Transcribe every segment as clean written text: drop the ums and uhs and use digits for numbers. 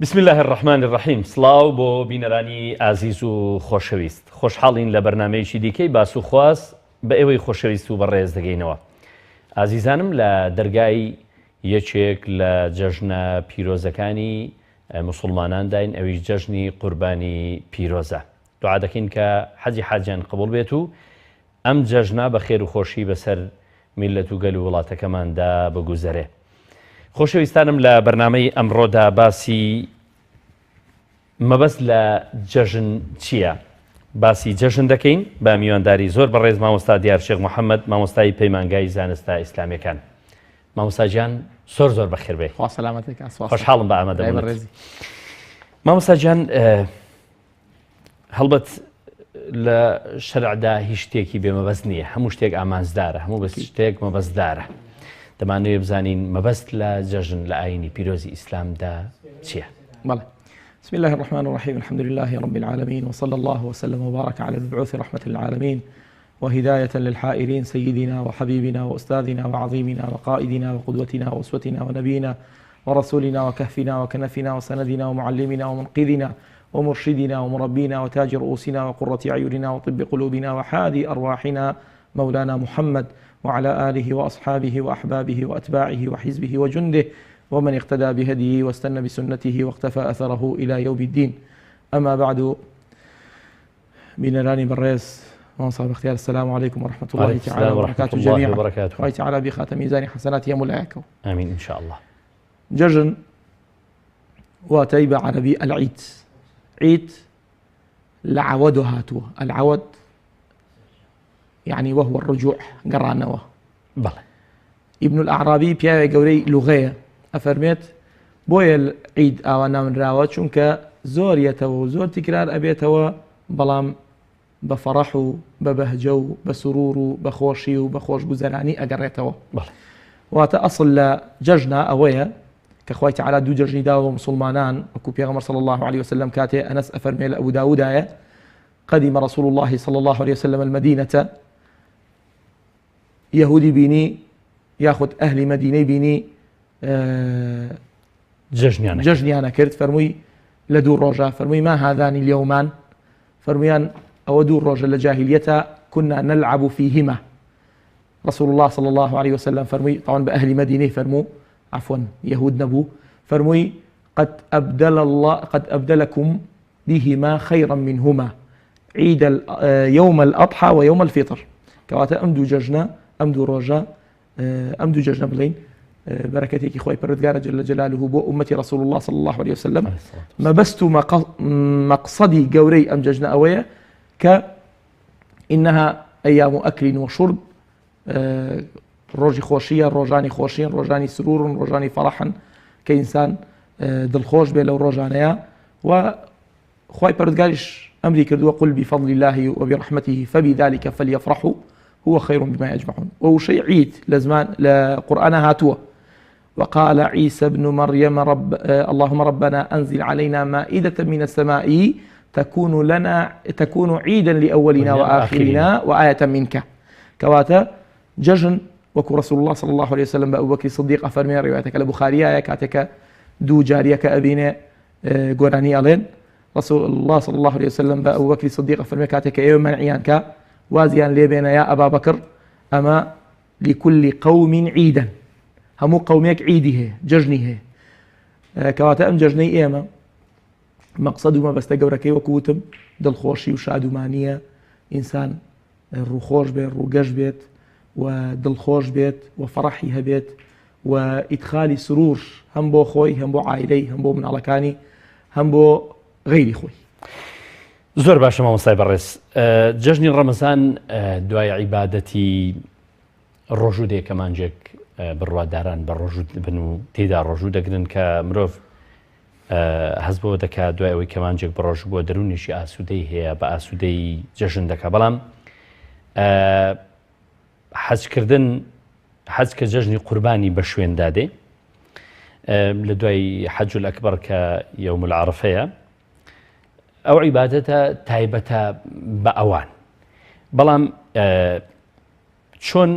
بسم الله الرحمن الرحیم. سڵاو بۆ بینەرانی ئازیز و خۆشەویست. خۆشحاڵین لە بەرنامەیەکی دیکەی باس و خواست بە ئێوەی خۆشەویست و بەڕێز دەگەینەوە. ئازیزانم لە دەرگای یەکێک لە جەژنە پیرۆزەکانی مسلمانان داین، ئەویش جەژنی قوربانی پیرۆزە. دوعا دەکەین کە حەجی حاجیان قبول بێت و ئەم جەژنە بە خێر و خۆشی بەسەر میلەت و گەل و وڵاتەکەماندا بگوزەرێ. خۆشەویستانم لە بەرنامەی ئەمڕۆدا باسی مەبەست لە جەژن چییە؟ باسی جەژن دەکەین بە میوانداری زۆر بەڕێز مامۆستا دیارشێخ محەممەد، مامۆستای پەیمانگای زانستە ئیسلامیەکان. مامۆستاجیان زۆر بەخێر بێ. خۆشحاڵم بە ئامادەبوونت. مامۆستاجیان، هەڵبەت لە شەرعدا هیچ شتێکی بێمەبەست نییە، هەموو شتێک ئامانجدارە، هەموو بەس شتێک مەبەستدارە. دەمانوێت بزانین مەبەست لە جەژن لە ئاینی پیرۆزی ئیسلامدا چییە؟ بەڵێ. بسم الله الرحمن الرحيم. الحمد لله رب العالمين، وصلى الله وسلم وبارك على المبعوث رحمة للعالمين وهداية للحائرين سيدنا وحبيبنا وأستاذنا وعظيمنا وقائدنا وقدوتنا وأسوتنا ونبينا ورسولنا وكهفنا وكنفنا وسندنا ومعلمنا ومنقذنا ومرشدنا ومربينا وتاج رؤوسنا وقرة أعيننا وطب قلوبنا وحادي أرواحنا مولانا محمد وعلى آله وأصحابه وأحبابه وأتباعه وحزبه وجنده ومن اقتدى بهديه واستنى بسنته واقتفى أثره إلى يوم الدين. أما بعد، بنراني بالرئيس وانصاب اختيار، السلام عليكم ورحمة الله تعالى وبركاته جميعا. وآي تعالى بخاتم ميزان حسنات يا ملايكم. آمين إن شاء الله. جەژن واتەی بە عەرەبی العید. عید لە عەوەد هاتووە. العەوەد يعني وهو الرجوع قرانەوە. بەڵێ. ابن الأعرابي پیاوێ گەورەی لوغەیە ئەفەرمێت بۆیە عید ئاوا نامنراوە چونکە زۆریەتەوە و زۆر تکرار ئەبێتەوە، بەڵام بە فەڕەح و بە بەهجە و بە سرور و بە خۆشی و بە خۆشگوزەرانی ئەگەڕێتەوە. واتە ئەسڵ لە جەژنە ئەوەیە کە خوای تەعالا دوو جەژنی داوە مسلمانان، وەکو پێغەمبەر صلی الله عليه وسلم کاتێ ئەنەس ئەفەرمێ لە ئەبو داودایە قدم رسول الله صلى الله عليه وسلم المدينة، يهودي بيني ياخذ أهل مدينة بيني جەژنیانە کرد. فەرمووی لە دوو ڕۆژە، فەرمووی ما هذان اليومان، فەرموویان ئەوە دوو ڕۆژە لە جاهلیەتە كنا نلعب فيهما. رسول الله صلى الله عليه وسلم فەرمووی طبعا بە ئەهلی مدینەی فەرموو، عفوا يهود نەبوو، فەرمووی قد أبدلكم بهما خيرا منهما عيد يوم الأضحى ويوم الفطر. كواتە ئەم دوو جەژنە، ئەم دوو ڕۆژە، ئەم دوو جەژنە بڵین بەرەکەتێکی خۆی پەروەردگارە جل جلاله بۆ ئومەتی رسول الله صلى الله عليه وسلم. مەبەست و مەقصەدی گەورەی ئەم جەژنە ئەوەیە کە إنها أيام أكل وشرب، ڕۆژی خۆشیە، ڕۆژانی خۆشین، ڕۆژانی سرورن، ڕۆژانی فەڕەحن کە ئینسان دڵخۆش بێ لەو ڕۆژانەیە. و خوای پەروەردگاریش ئەمری کردووە قل بفضل الله وبرحمته فبذلك فليفرحوا هو خير بما يجمعون. وشيء عيد لزمان لقرآن هاتوه. وقال عيسى ابن مريم اللهم ربنا أنزل علينا مائدة من السماء تكون عيدا لأولنا وآخرنا وآية منك. كواتا جەژن وەکو رسول الله صلى الله عليه وسلم بأبو بكر الصديق أفرمي روايتك لبخارية كاتك دو جاريك أبيني قراني ألين رسول الله صلى الله عليه وسلم بأبو بكر الصديق أفرمي كاتك يوم منعيان كا وازيان ليبين يا أبا بكر أما لكل قوم عيدا، همو قوميك عيده جەژنی هەیە. كواتا أم جەژنەی ئێمە مەقسەد و مەبەستە گەورەکەی وەکوتم دڵخۆشی و شادومانیە، ئینسان ڕووخۆش بێت، ڕووگەش بێت و دڵخۆش بێت و فەڕەحی هەبێت و ئیدخالی سرور هەم بۆ خۆی، هەم بۆ عایلەی، هەم بۆ مناڵەکانی، هەم بۆ غەیری خۆی. زۆر باشە مامۆستای بەڕێز. جەژنی ڕەمەزان دوای عیبادەتی ڕۆژوو دێ کە مانجێک بڕواداران بە ڕۆژوو بن و تێدا ڕۆژوو دەگرن کە مرۆڤ هەز بۆ دەکات دوای ئەوەی کە مانجێک بە ڕۆژ بووە دەرونیشی ئاسوودەی هەیە، بە ئاسوودەی جەژن دەکات. بەڵام حەجکردن، حەج کە جەژنی قوربانی بە شوێندا دێ لە دوای حەجول ئەکبەر کە یەوم العەرەفەیە، ئەو عیبادەتە تایبەتە بە ئەوان. بەڵام چۆن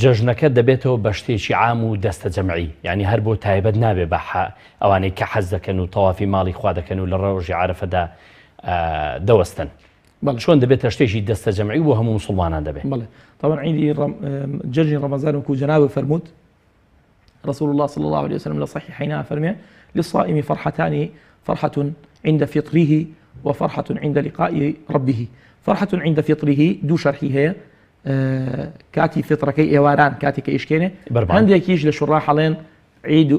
جەژنەکە دەبێتەوە بە شتێکی عام و دەستە جەمعی، یعنی هەر بۆ تایبەت نابێ بە ئەوانەی کە حەز دەکەن و تەوافی ماڵی خوا دەکەن و لە ڕۆژی عارەفەدا دەوەستن. شلون دەبێتە شتێکی دەستە جەمعی بۆ هەموو مسلمانان دەبێت. بەڵێ طبعا عيدي جرجي رمضان وكو جنابه فرموت رسول الله صلى الله عليه وسلم لصحيحينها فرمي للصائم فرحتان، فرحة عند فطره وفرحة عند لقاء ربه. فرحة عند فطره دو شرحي هي كاتي فطركي ايواران كاتي كايشكينه عندك يجي لشراح لين عيد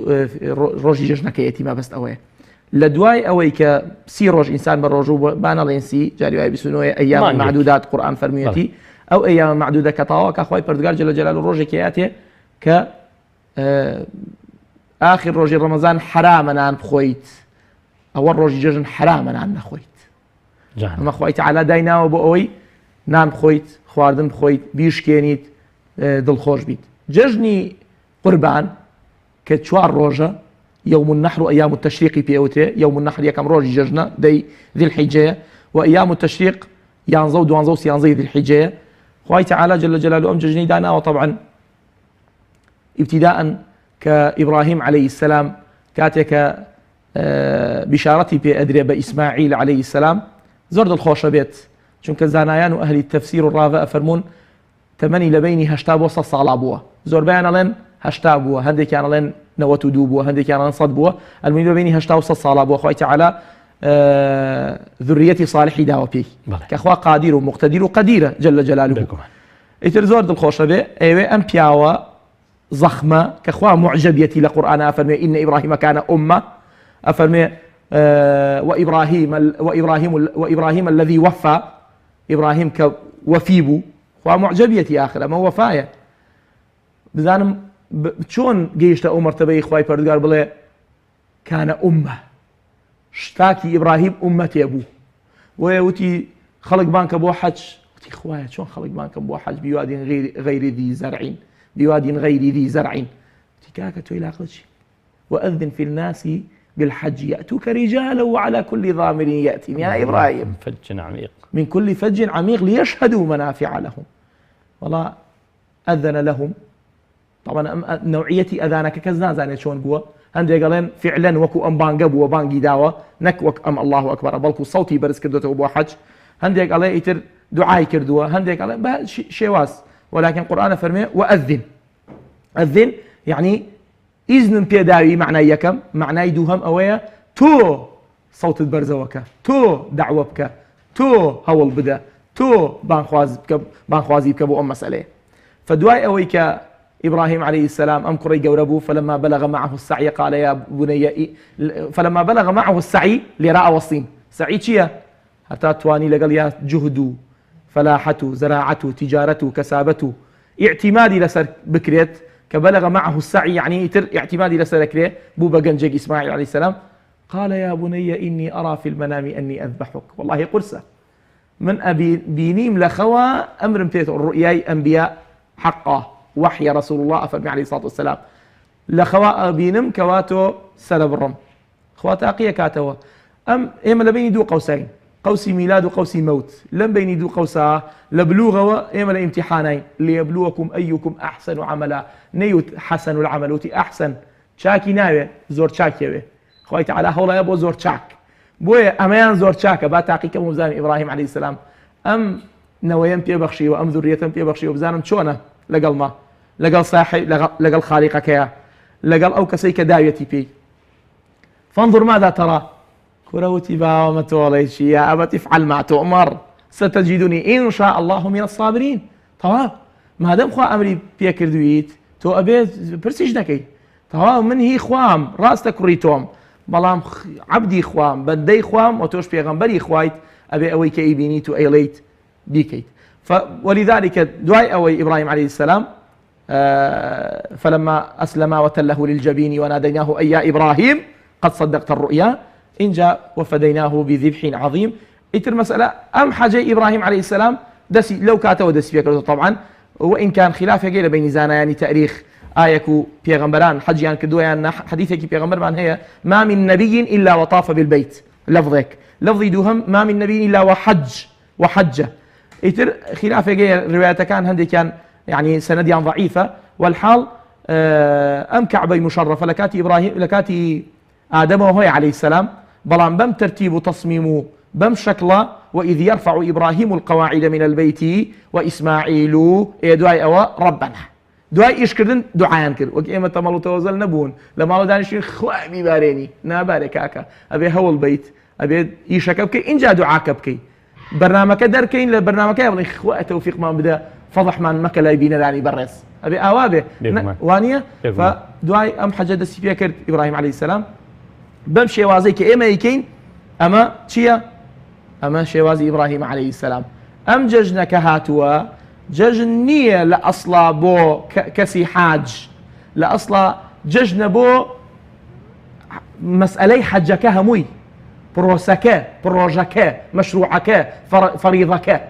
روجي ججنكيتي ما بس اوي لدواي اوي كسي روج انسان بالروجو بانا لينسي جاري واي بسنوي ايام معدودات قران فرميتي او ايام معدوده كطاوا كاخوي بردغار جل جلاله روجي كياتي ك اخر روجي رمضان حرام انا بخويت اول روجي ججن حرام انا نخويت اما خويت على داينا وبوي نان بخويت خواردن بخويت بيشكينيت دڵخۆش بیت. جژنی قوربان کە چوار ڕۆژە يوم النحر وأيام التشريق پێوترێ. يوم النحر یەکەم ڕۆژی جژنە دەی ذی الحیجەیە وأيام التشريق یانزە و دوانزە و سیانزەی ذی الحیجەیە. خوای تعالی جل جلاله ئەم جژنەی داناوە طبعا ابتداء كإبراهيم عليه السلام كاتێکە بشارەتی پێ ئەدرێ بە ئیسماعیل عليه السلام زۆر دڵخۆشە بێت چونکە زانایان و ئەهلی التەفسیر و ڕاوە ئەفەرمون تەمەنی لە بینی 80 بۆ 100 ساڵا بووە. زۆربەیان ئەڵێن 80 بووە، هەندێکیان ئەڵێن 92 بووە، هەندێکیان ئەڵێن 100 بووە. ئەلموهیم لە بینی 80 و 100 ساڵا بووە. خوای تعالی ذوريەتی صالحی داوە پێی کە خوا قادیر و مقتدیر و قەدیرە جل جلاله. ئیتر زۆر دڵخۆشە بێ ئێوێ ئەم پیاوە زەخمە کە خوا معجبیەتی لە قورئانە ئەفەرمێ ئین ئیبراهیم کان ئومە ئەفەرمێ وإبراهيم الذي وفى إبراهيم كوفي بو ومعجبيتي آخر أما وفاية بزانم چۆن گەیشتە ئەو مرتبەی خوای پەروەردگار بڵێ كان أمة شتاکی ئیبراهیم ئومەتێ بوو وتی خەڵک بانکە بۆ حەج وتی خوایە چۆن خەڵک بانکە بۆ حەج بوادین غەیری ذی زەرعین بوادین غەیری ذی زەرعین وتی کاکە تۆی لاقڵ چی وأذن في الناس بالحج يأتوك رجالا وعلى كل ضامر يأتي يا إبراهيم فج عميق من كل فج عميق ليشهدوا منافع لهم. والله أذن لهم طبعا نوعية أذانك كزنا زاني شون بوا هندي قالين فعلا وكو أم بانجا بوا بانجي داوا نك وك أم الله أكبر بلكو صوتي برز كردوته بوا حج هندي قالين يتر دعاء كردوا هندي قالين بها شواس ولكن القرآن فرمي وأذن أذن يعني إذن بيداوي معنى يكم معنى دوهم أويا تو صوت البرزوكا تو دعوة بك تو هول بدا تو بانخوازي بك بو أم مسألة. فدواي أويك إبراهيم عليه السلام أم كري جوربو فلما بلغ معه السعي قال يا بني فلما بلغ معه السعي لراء وصين سعي شيا حتى تواني لقال يا جهدو فلاحته زراعته تجارته كسابته اعتمادي لسر بكريت كبلغ معه السعي يعني اعتمادي لسلك بو بقنجك إسماعيل عليه السلام قال يا بني إني أرى في المنام أني أذبحك. والله قرصة من أبي بينيم لخوى أمر متيت الرؤياي أنبياء حقه وحي رسول الله أفرمي عليه الصلاة والسلام لخوى أبينم كواتو سلب الرم خواتي أقيا كاتوا أم إما لبيني دو قوسين قوسي ميلاد وقوسي موت لم بيني دو قوسا لبلوغ إما لامتحانين ليبلوكم أيكم أحسن عملا نيوت حسن العمل وتي أحسن شاكي ناوي زور شاكي خوي تعالى هولا يبو زور شاك بويا أمان زور شاك با تحقيق مزام إبراهيم عليه السلام أم نويم بيبخشي وأم ذريتم بيبخشي وبزانم شونا لقل ما لقل صاحي لقل خالقك يا لقل أو كسيك داويتي بي فانظر ماذا ترى كروتي باومتوليشي يا أبت افعل ما تؤمر ستجدني إن شاء الله من الصابرين. طبعا ما دام خوا أمري بيكر دويت تو أبيت برسيش دكي طبعا من هي خوام راستك ريتوم بلام عبدي خوام بدي خوام وتوش بيغمبري خوايت أبي أوي كيبيني تو أيليت بيكيت. ولذلك دعاء أوي إبراهيم عليه السلام فلما أسلم وتله للجبين وناديناه أي يا إبراهيم قد صدقت الرؤيا إن جاء وفديناه بذبح عظيم. إتر مسألة أم حاجة إبراهيم عليه السلام دسي لو كاتوا دسي فيك طبعا وإن كان خلاف يقيل بين زانا يعني تاريخ آيكو بيغمبران حج يعني كدو يعني حديثك بيغمبران هي ما من نبي إلا وطاف بالبيت لفظك لفظي دوهم ما من نبي إلا وحج وحجة. إتر خلاف يقيل رواية كان هندي كان يعني سنديان ضعيفة والحال أم كعبة مشرفة لكاتي إبراهيم لكاتي آدم وهو عليه السلام بلان بم ترتيب وتصميم بم شكله وإذ يرفع إبراهيم القواعد من البيت وإسماعيل دعاء أو ربنا دعاء إيش كردن دعاء كرد وكيما تملو توزل نبون لما لو دانشين خوابي باريني نابارك أكا أبي هو البيت أبي يشكبك إن جاء دعاكبك برنامج دركين لبرنامج يبغى إخوة توفيق ما بدأ فضح من مكلا يبينا داني برز أبي أوابه وانية فدعاء أم حاجة دسي كرد إبراهيم عليه السلام بمشي وازيك إما يكين أما تشيا أما شوازي إبراهيم عليه السلام أم ججنا كهاتوا ججنية لأصلا بو كسي حاج لأصلا ججنا بو مسألة حجك هموي بروسك بروجك مشروعك فريضك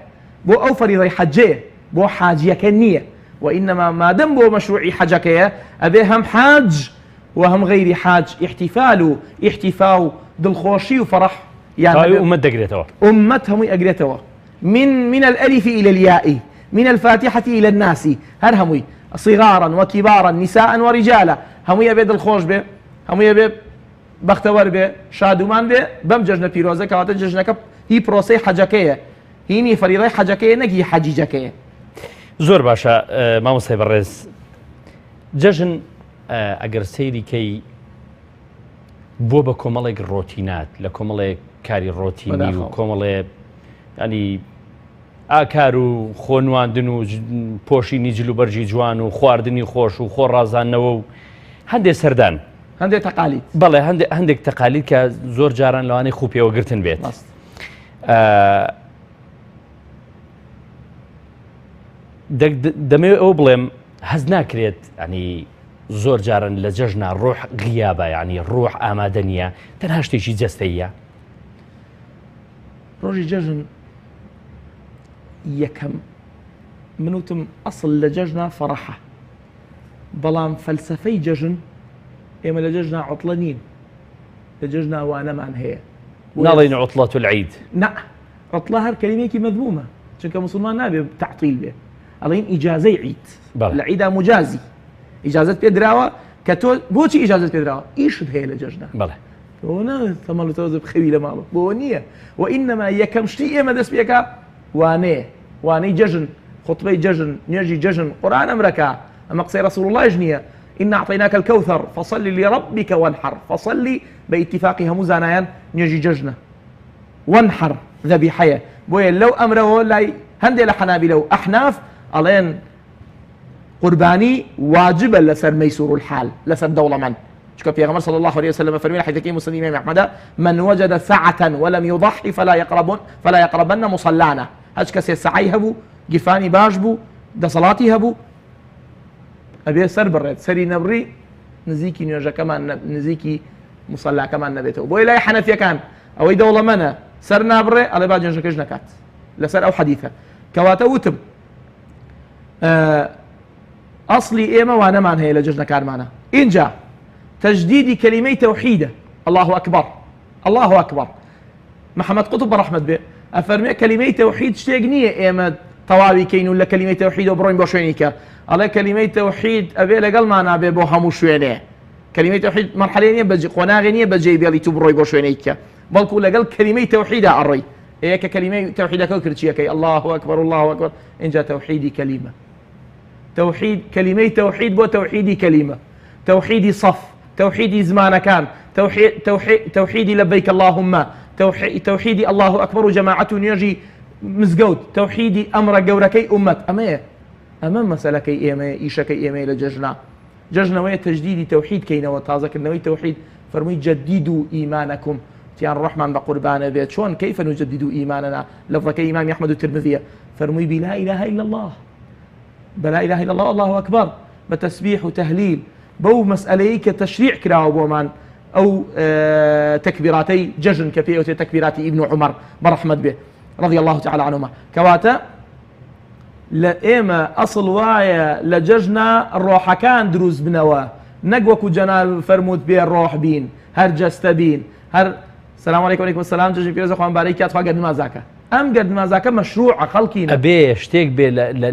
بو أو فريضة حجية بو حاجيك النية وإنما ما دم بو مشروعي حجك أبي هم حاج وهم غير حاج احتفال دلخوشي وفرح يعني أمة دقريتوا أمتهم أقريتوا من الألف إلى الياء من الفاتحة إلى الناس هرهمي صغارا وكبارا نساء ورجالا هم يبيد الخوش به هم يبيد بختور به شادومان به بم ججنا بيروزة كواتا ججنا كب هي بروسي حجكية هيني فريضة حجكية نكي حجيجكية زور باشا ما مصيب الرئيس ججن أجر سيري كي بوبا كوماليك روتينات لكوماليك كاري روتيني وكومالي يعني ئاکار و خۆنواندن و پۆشینی جلوبەرجی جوان و خواردنی خۆش و خۆڕازانەوە و هەندێک سەردان هەندێک تەقالید بەڵێ هەندێک تەقالید کە زۆر جاران لەوانەی خوپێوەگرتن بێت دەمەوێت ئەو بڵێم هەز ناکرێت ینی زۆر جاران لە جەژنا ڕۆح غیابە ینی ڕۆح ئامادە نییە تەنها شتێکی جەستەیە ڕۆژی جەژن یەکەم منوتم ئەسڵ لە جەژنا فەڕەحە بەڵام فەلسەفەی جەژن ئێمە لە جەژنا عوتڵە نین لە جەژنا وانەمان هەیە ناڵێن عوتڵەت العید نا عوتڵە هەر کەلیمەیەکی مەذمومە چونکە موسڵمان نابێ تەعتیل بێ ئەڵێن ئیجازەی عید لە عیدا مجازی ئیجازەت پێ دراوە کە تۆ بۆچی ئیجازەت پێ دراوە ئیشت هەیە لە جەژنا بەڵێ تۆ تەمەڵ بخەوی لە ماڵ بۆ نییە وئینەما یەکەم شتی ئێمە دەست پێکە وانەی جەژن خطبەی جەژن نوێژی جەژن قورئان ئەمرەکە ئەمە قسەی رسول الله نییە إنا أعطيناك الكوثر فصل لربك وانحر فصلي باتفاق هم زانایان نوێژی جەژنە وانحر ذبيحة بويا لو أمره لا هندي لحنابلة أحناف ألين قرباني واجبا لسر ميسور الحال لسر دولة من شكا في غمر صلى الله عليه وسلم فرمي حيث كي مسلم إمام أحمد من وجد سعة ولم يضحي فلا يقربن مصلانا هشكا سعي هبو جفاني باجبو ده صلاتي هبو أبي سر برد سري نبري نزيكي نيوجا كمان نزيكي مصلى كمان نبيته بوي لا حنفيا كان أو دولة منا سر نابري على بعد نيوجا كجنا كات لسر أو حديثة كواتا وتم أصلي إيما وأنا مان هي لججنا كار معنا إن جاء تجديد كلمة توحيدة الله أكبر الله أكبر محمد قطب رحمة به أفرمي كلمة توحيد شتيقنية إيما طواوي كين ولا كلمة توحيد وبروين بوشوينيكا على كلمة توحيد أبي لقل معنا أبي بوها مشوينيه كلمة توحيد مرحلة بجي قناغنية بجي بيالي تبروي بوشوينيكا بلكو لقل كلمة توحيد أري إيه كلمة توحيد كوكرتشيا كي الله أكبر الله أكبر إن جاء توحيدي كلمة توحيد كلمة توحيد بو توحيدي كلمة توحيدي صف توحيدي زمان كان توحيدي لبيك اللهم توحيدي الله أكبر جماعة يجي مزقود توحيدي أمر قوركي أمت أمام مسألة كي إيمي إيشا كي إيمي لججنا ججنا ويا تجديد توحيد كينا وتازك النوي توحيد فرمي جددوا إيمانكم تيان الرحمن بقربان بيت شون كيف نجدد إيماننا لفظك إمام أحمد الترمذي فرمي بلا إله إلا الله بلا إله إلا الله الله أكبر بتسبيح وتهليل بو مسألة كتشريع كراو بومان أو تكبيراتي ججن كفيه تكبيرات ابن عمر برحمة به رضي الله تعالى عنهما كواتا لإما أصل وايا لججنا الروح كان دروز بنوا نقوك جنال فرموت بيه الروح بين هر جستبين هر السلام عليكم وعليكم السلام ججن في رزق وان باريكات فاقد ما زاكا ئەم گەردنمازاکە مەشروعە خەڵکی ئەبێ شتێک بێ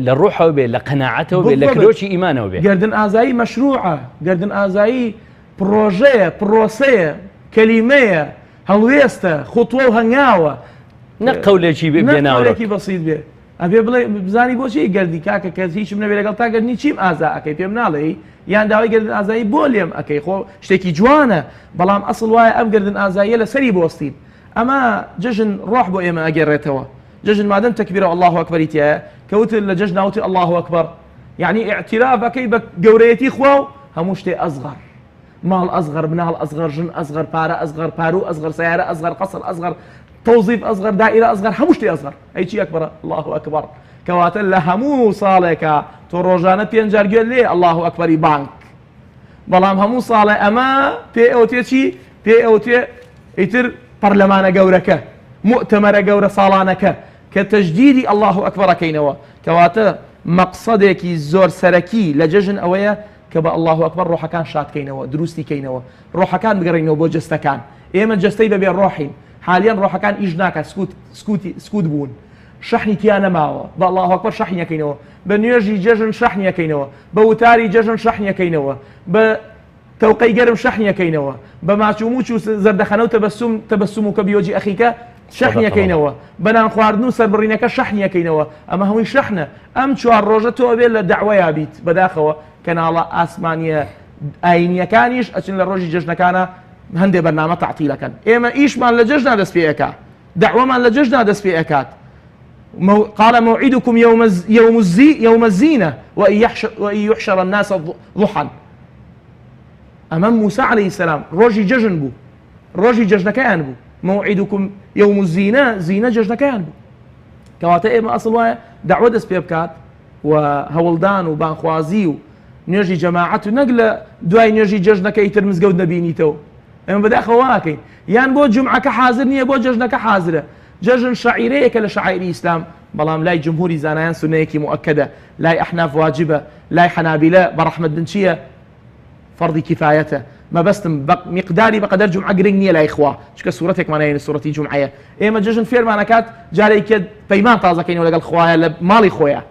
لە ڕوحەوە بێ لە قەناعەتەوە بێ لە کلۆکی ئیمانەوە بێ. گەردن ئازایی مەشروعە، گەردن ئازایی پرۆژەیە، پرۆسەیە، کەلیمەیە، هەڵوێستە، خوتووە و هەنگاوە، نە قەولێکی بێناوەێکی بەسیط بێ. ئەبێ بڵێ بزانی بۆچی گەردی کاکە کە هیچم نەبێ لەگەڵ تا گەردنی چیم ئازا ئەەکەی پێم ناڵێ یان داوای گەردن ئازایی بۆ لێم ئەەکەی خۆ شتێکی جوانە، بەڵام ئەسڵ وایە ئەم گەردن ئازاییە لە سەری بۆستین. ئەمە جژن ڕۆح بۆ ئێمە ئەگەڕێتەوە. جژن مادەم تەکبیرە الله ئەکبەری تایە کەوتر لە جژن ناوتی الله ئەکبەر، یعنی ئیعتیرافەکەی بە گەورەیەتی خوا و هەموو شتێ ئەزغەر، ماڵ ئەزغەر، مناڵ ئەزغەر، ژن ئەزغەر، پارە ئەزغەر، پارو ئەزغەر، سیارە ئەزغەر، قەسر ئەزغەر، تەوزیف ئەزغەر، دائیرە ئەزغەر، هەموو شتێ ئەزغەر. ئەیچی ئەکبەرە الله ئەکبەر. کەواتە لە هەموو ساڵێکە تۆ ڕۆژانە 5 جار گوێ لێ الله ئەکبەری بانک، بەڵام هەموو ساڵێ ئەمە پێ ئەوتێ چی؟ پێ ئەوتێ ئیتر پەرلەمانە گەورەکە، مؤتەمەرە گەورە ساڵانەکە کە تەجدیدی الله ئەکبەرەکەینەوە. کەواتە مەقسەدێکی زۆر سەرەکی لە جەژن ئەوەیە کە بە الله ئەکبەر ڕۆحەکان شادکەینەوە، دروستی کەینەوە، ڕۆحەکان بگەڕینەوە بۆ جستەکان. ئێمە جستەی بەبێ ڕۆحین، حالیان ڕۆحەکان ئیش ناکات، سکوت بوون، شەحنی تیان نەماوە، بە الله ئەکبەر شەحنیەکەینەوە، بە نوێژی جەژن شەحنیەکەینەوە، بە وتاری جەژن شەحنیەکەینەوە، بە تەوقەی گەرم شەحنیەکەینەوە، بە ماچوموچ و زەردەخەنە و تەبەسوم و کە بیۆجی ئەخیکە شەحنیەکەینەوە، بەنان خواردن و سەربڕینەکە شەحنیەکەینەوە. ئەمە هەمووی شەحنە. ئەم 4 ڕۆژە تۆ ئەبێت لە دەعوەیە بیت بەداخەوە کەناڵە ئاسمانیە ئاینیەکانیش ئەچن لە ڕۆژی جەژنەکانە هەندێ بەرنامە تەعتیلەکەن. ئێمە ئیشمان لە جەژنا دەست پێ ئەکات، دەعوەمان لە جەژنا دەست پێ ئەکات. قال موعدكم يوم الزينة وإن يحشر الناس ضحى. أمام موسى عليه السلام روجي ججن بو، روجي ججنكيان بو، موعدكم يوم الزينة، زينة ججنكيان بو. كواتا إما أصل وايا دعوة دەست پێ بکات و هەوڵدان و بانخوازی و نوێژی جەماعەت و نەک لە دوای نوێژی جەژنەکە ئیتر مزگەوت نەبینیتەوە. ئێمە بەداخەوە واکەین، یان بۆ جومعەکە حازر نییە، بۆ جەژنەکە حازرە. جەژن شعیرەیەکە لە شعائری ئیسلام، بەڵام لای جمهوری زانایان سونەیەکی مؤکدە، لای ئەحناف واجبە، لای حەنابیلە بەڕەحمەت بن چییە؟ فەڕدی کیفایەتە. مەبەستم میقداری بەقەدەر جومعە گرنگ نییە لای خوا، چکە سوورەتێکمانەیە سوورەتی جومعەیە. ئێمە جەژن فێرمانەکات جارێکە پەیمان تازەکەینەوە لەگەڵ خوایە لە ماڵی خۆیە،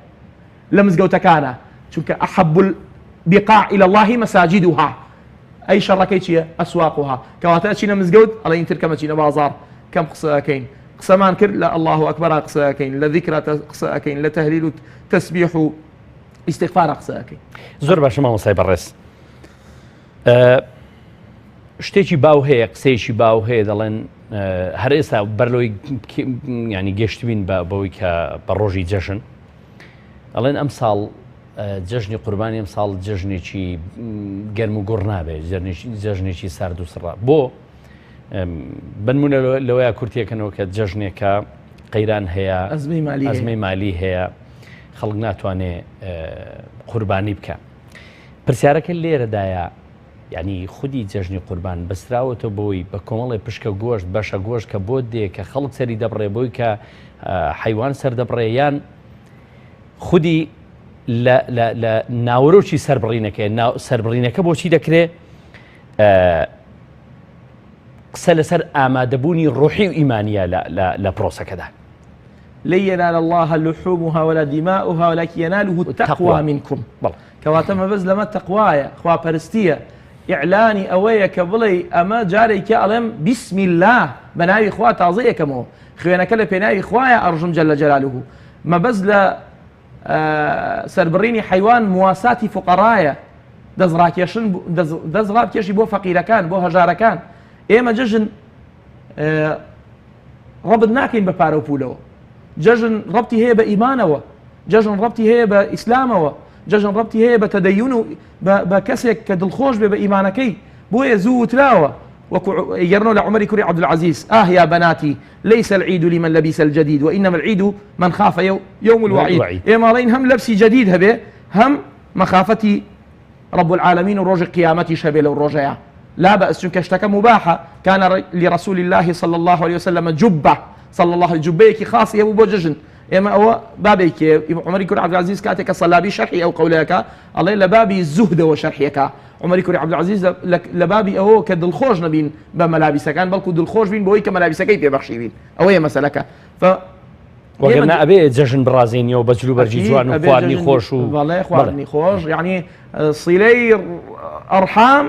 لە مزگەوتەکانە، چونکە ئەحەب البقاع إلى الله مساجدها. ئەی شەڕەکەی چییە؟ ئەسواقها. کەواتە ئەچینە مزگەوت ئەڵێ ئینتر کەمە چینە بازار، کەم قسە ئەکەین، قسەمان کرد لە الله ئەکبەر قسە ئەکەین، لە ذیکرا قسە ئەکەین، لە تەهلیل و تەسبیح و ئیستیغفار قسە ئەکەین. زۆر باشە مامۆستای بەڕێز. شتێکی باو هەیە، قسەیەکی باو هەیە، دەڵێن هەر ئێستا بەرلۆی ینی گەشتبین بەوەی کە بە ڕۆژی جەژن ئەڵێن ئەم ساڵ جەژنی قوربانی ئەم ساڵ جەژنێکی گەرم و گوڕ نابێت، جەژنێکی سارد و سڕا. بۆ بنمونە لەوەیە کورتیەکەنەوە کە جەژنێکە قەیران هەیە، ئەزمەی مالی هەیە، خەڵک ناتوانێت قوربانی بکە. پرسیارەکە لێرەدایە، یعنی خودی جەژنی قوربان بەستراوەتە بۆی بە کۆمەڵی پشکە گۆشت، بەشە گۆشت کە بۆ دێ کە خەڵک سەری دەبڕێ بۆی کە حیوان سەر دەبڕێیان خودی لە ناوەڕۆکی سەربڕینەکە. سەربڕینەکە بۆچی دەکرێت؟ قسە لەسەر ئامادەبوونی ڕۆحی و ئیمانیە لە پرۆسەکەدا. لن ينال الله لحومها ولا دماؤها ولكن يناله التقوى منكم. کەواتە مەبەست لەمە تەقوایە، خواپەرستیە، ئیعلانی ئەوەیە کە بڵێ ئەمە جارێکە ئەڵێم بسم الله بە ناوی خوا تازە یەکەمەوە، خوێنەکە لە پێناوی خوایە ئەڕژم جەل جەلالوه. مەبەست لە سەربڕینی حیوان مواساتی فقەڕایە، دەستڕاکێشی بۆ فەقیرەکان، بۆ هەژارەکان. ئێمە جەژن ڕەبت ناکەین بە پارە و پولەوە، جەژن ڕەبتی هەیە بە ئیمانەوە، جەژن ڕەبتی هەیە بە ئیسلامەوە، جەژن ڕەبتی هەیە بە تەدەیون و بە کەسێک کە دڵخۆش بێ بە ئیمانەکەی. بۆیە زوو وتراوە وەکو یەرنەوە لە عومەری کوڕی عەبدولعەزیز: يا بناتي ليس العيد لمن لبس الجديد وإنما العيد من خاف يوم الوعيد. ئێماڵین هەم لەبسی جەدید هەبێ، هەم مەخافەتی رب العالمين وڕۆژی قیامەتیش هەبێ لەو ڕۆژەیە. لا بأس، چونکە شتەکە مباحە. كان لرسول الله صلى الله عليه وسلم جبة، صلى الله عليه جبەیەکی خاصی هەبوو بۆ جەژن. ئێمە ئەوە بابێکی عومەری کوڕی عەبدولعەزیز کاتێکە سەلابی شەرحی ئەو قەولەیەکە ئەڵێ لە بابی زوهدەوە شەرحیەکە. عومەری کوڕی عەبدولعەزیز لە بابی ئەوە کە دڵخۆش نەبین بە مەلابیسەکان، بەڵکو دڵخۆش بین بۆی کە مەلابیسەکەی پێبەخشی بین. ئەوەیە مەسەلەکە. وەگەرنا ئەبێ جەژن بڕازێنیەوە بە جلو بەرجی جوان و خواردنی خۆش و بەڵێ خواردنی خۆش یعنی سیلەی ئەرحام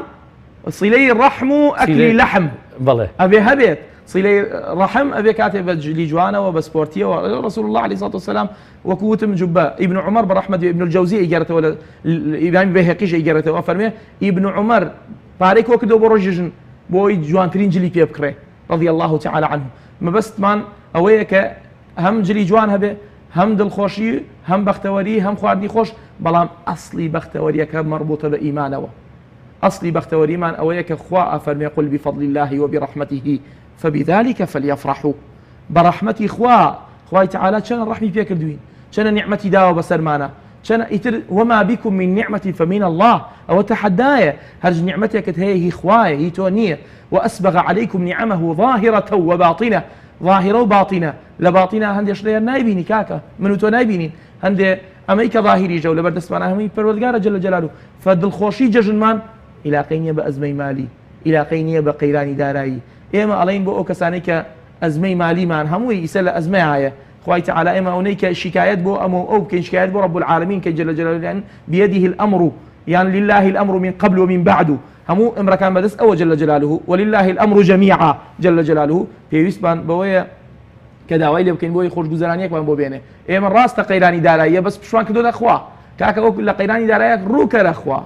سیلەی ڕەحم و ئەکلی لەحم بەڵێ ئەبێ هەبێت سیلەی ڕەحم ئەبێ کاتێ بە جلی جوانەوە بە سپۆرتیەوە رسول الله عليه الصلاة والسلام وەکوتم جوبە ابن عمر بەڕەحمەتی ابن الجوزی ئیگەرێتەوە لە ئیمامی بەیهەقیش ئیگەرێتەوە فەرمێ ابن عمر پارەی کۆ کردەوە بۆ ڕۆژی ژن بۆی جوانترین جلی پێ بکڕێ رضي الله تعالى عنه مەبەستمان ئەوەیە کە هەم جلی جوان هەبێ هەم دڵخۆشی هەم بەختەوەری هەم خواردنی خۆش بەڵام ئەسڵی بەختەوەریەکە مەربوطە بە ئیمانەوە ئەسڵی بەختەوەریمان ئەوەیە کە خوا ئەفەرمێ قل بفضل الله وبرحمته فبذلك فليفرحوا برحمتي خوای تعالى چەنە ڕەحمی پێ کردوین چەنە نیعمەتی داوە بەسەرمانە چەنە ئیتر وما بكم من نعمة فمن الله أو تحدايا هرج نعمتك هي خوايا هي تونية وأسبغ عليكم نعمه ظاهرة وباطنة ظاهرة وباطنة لباطنة هندي شريا نايبيني كاكا منو تو نايبينين هندي أمريكا ظاهري جولة بردسمانها همي پروردگار جل جلاله فدل خوشي ججنمان إلى قينية بأزمي مالي إلى قينية بقيراني دارائي إما ألين بو كسانيك أزمي مالي مان هموي يسأل أزمي هاي خوي تعالى إما أونيك شكايات بو أو كين شكايات بو رب العالمين كي جل جلاله لأن بيده الأمر يعني لله الأمر من قبل ومن بعد همو امر كان بدس أو جل جلاله ولله الأمر جميعا جل جلاله في ويسبان بويا كذا ويلي بكين بوي خوش جزرانيك بان بو بينه إما راس قيراني دارائية بس بشوان كدو الأخوة كاكا أو كل قيراني دارائية روك الأخوة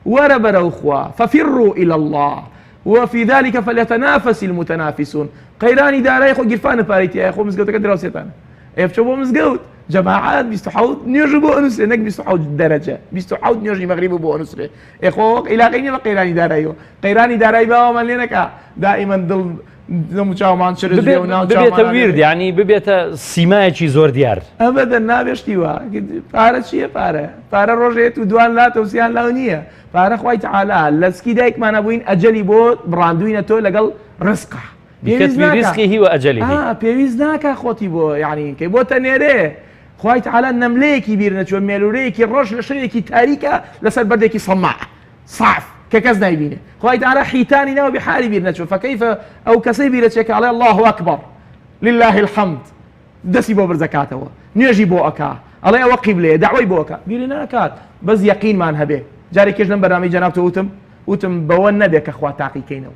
وربر أخوة ففروا إلى الله وفي ذلك فليتنافس المتنافسون قيراني دارائية خو جرفان باريتي يا أخو مزقوتك دراوسيتان يفشبوا مزقوت جماعات بيستحوذ نيجي بو أنسرة نك بيستحوذ درجة بيستحوذ نيجي مغرب بو أنسرة إخوة إلى قيني بقيراني دارائيو قيراني دارائي بقى ومن لينك دائما ضل نمشاومان شرجي وناوشاومان ببيت ويرد يعني ببيت سماعي زور ديار أبدا نابشتيوا فارة شيء فارة روجيت ودوان لا توسيان لاونية فارة خوي تعالى لسكي دايك ما نبوين أجلي بو براندوين تو لقل رزقه بكتب رزقه وأجله بيويز ناكا خوتي بو يعني كي بو تنيري خوي تعالى نمليكي بيرنا شو ميلوريكي الرش لشريكي تاريكا لسر برديكي صماع صعف ككز نايبينه خوي تعالى حيتاني ناو بحالي بيرنا شو فكيف أو كسي بيرتشك على الله أكبر لله الحمد دسي بو برزكاته نيجي بو أكا الله يوقف لي دعوي بو أكا بيرنا أكاد بس يقين ما انهبه جاري كيجن برنامج جنابته وتم بون نبيك أخواتاقي كينو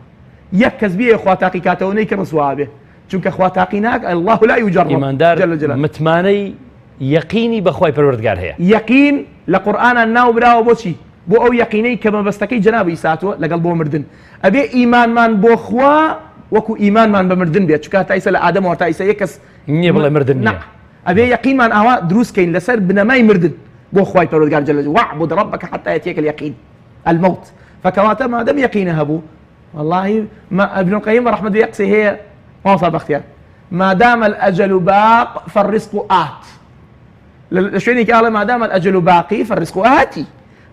يكز بيه أخواتاقي كاتوني كرسوابه چونك أخواتاقيناك الله لا يجرب إيماندار جل جلاله متماني يقيني بخواي پروردگار هي يقين لقرآن الناو براو بوشي بو أو يقيني كما بستكي جناب إساتو لقل بو مردن أبي إيمان من بو خوا وكو إيمان من بمردن بيت چونك تايسا لآدم ورتايسا يكس نيه بلا مردن نعم أبي يقين من أوا دروس كين لسر بنماي مردن بو خواي پروردگار جل جلاله واعبد ربك حتى يأتيك اليقين الموت فكواتا ما دم يقينها بو والله ما ابن القيم رحمه الله يقصي هي واصل باختيار ما دام الأجل باق فالرزق آت شويني قال ما دام الأجل باقي فالرزق آتي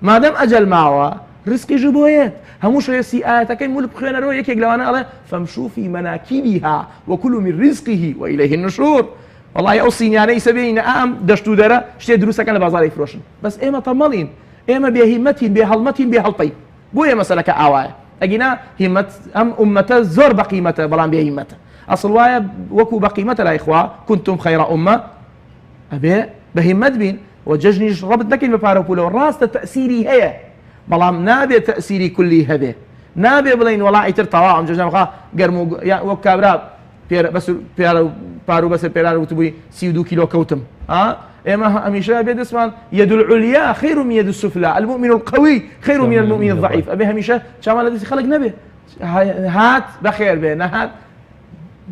ما دام أجل معه رزقي جبويات هموش يسي آياتك مول بخينا رو يكيك لو أنا الله فامشوا في مناكبها وكلوا من رزقه وإليه النشور والله أوصين يعني سبيين أم دشتو درا شتي دروسك أنا بازار يفروشن بس إما طمالين إما بهمتين بهلمتين بهلطي بويا مسألة كأوايا أجينا همت أمة زور بقيمة بلان بهمة أصل وايا وكو بقيمة لا إخوة كنتم خير أمة أبي بهمت بين وججني ربط لكن بفارقوا له راس تأثيري هي بلان نابي تأثيري كلي هذا نابي بلين ولا عتر طواعم جزام خا قرمو يا وكابرا بس بارو بس بيرارو وتبوي 32 كيلو كوتم إما هميشة بيد اسمان يد العليا خير من يد السفلى المؤمن القوي خير من المؤمن الضعيف أبي هميشة شامل الذي خلق نبي هات بخير بينا هات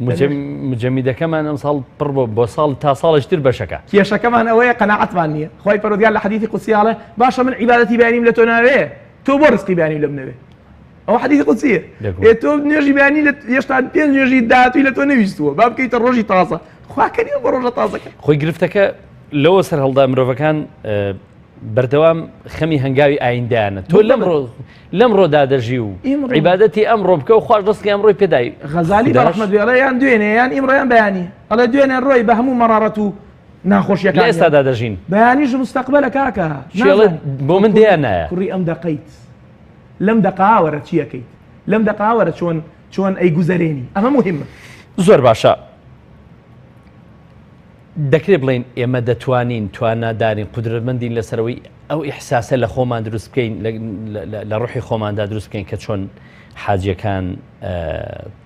مجمدة كمان أمصال بربو بوصال تصال اشتر بشكا كيشا كمان أوي قناعة مانية خوي فرود قال لحديث قدسي عليه باشا من عبادتي بياني لتناريه تو برزقي بياني لبنبي أو حديث قدسية تو نيجي بياني يشتغل بين نيجي داتو إلى تو نويستو باب كي تروجي طاسة خوا كان يوم بروجة طاسة خوي قرفتك لو سر هەڵدا مرۆڤەکان بەردەوام خەمی هەنگاوی ئایندەیانە تۆ لەمڕۆدا دەژی و عیبادەتی ئەمڕۆ بکە و خوش ڕستقی ئەمڕۆی پێدای غەزالی بەڕەحمەت بێڵێ یان دوێنێ یان ئیمڕۆیان بەیانی ئەڵێ دوێنێ ڕۆی بە هەموو مەڕارەت و ناخۆشیەکان لە ئێستادا دەژین بەیانیش مستەقبەلە کاکە بۆ من دێیان نایە کوڕی ئەم دەقەیت لەم دەقاوەرە چیەکەیت لەم دەقاوەرە چۆن ئەی گوزەرێنی ئەمە مهمە زۆر باشە دەکرێت بڵین ئێمە دەتوانین توانادارین قودرەتمەندین لەسەرەوەی ئەو ئیحساسە لە خۆمان دروست بکەین لە ڕوحی خۆماندا دروست بکەین کە چۆن حاجیەکان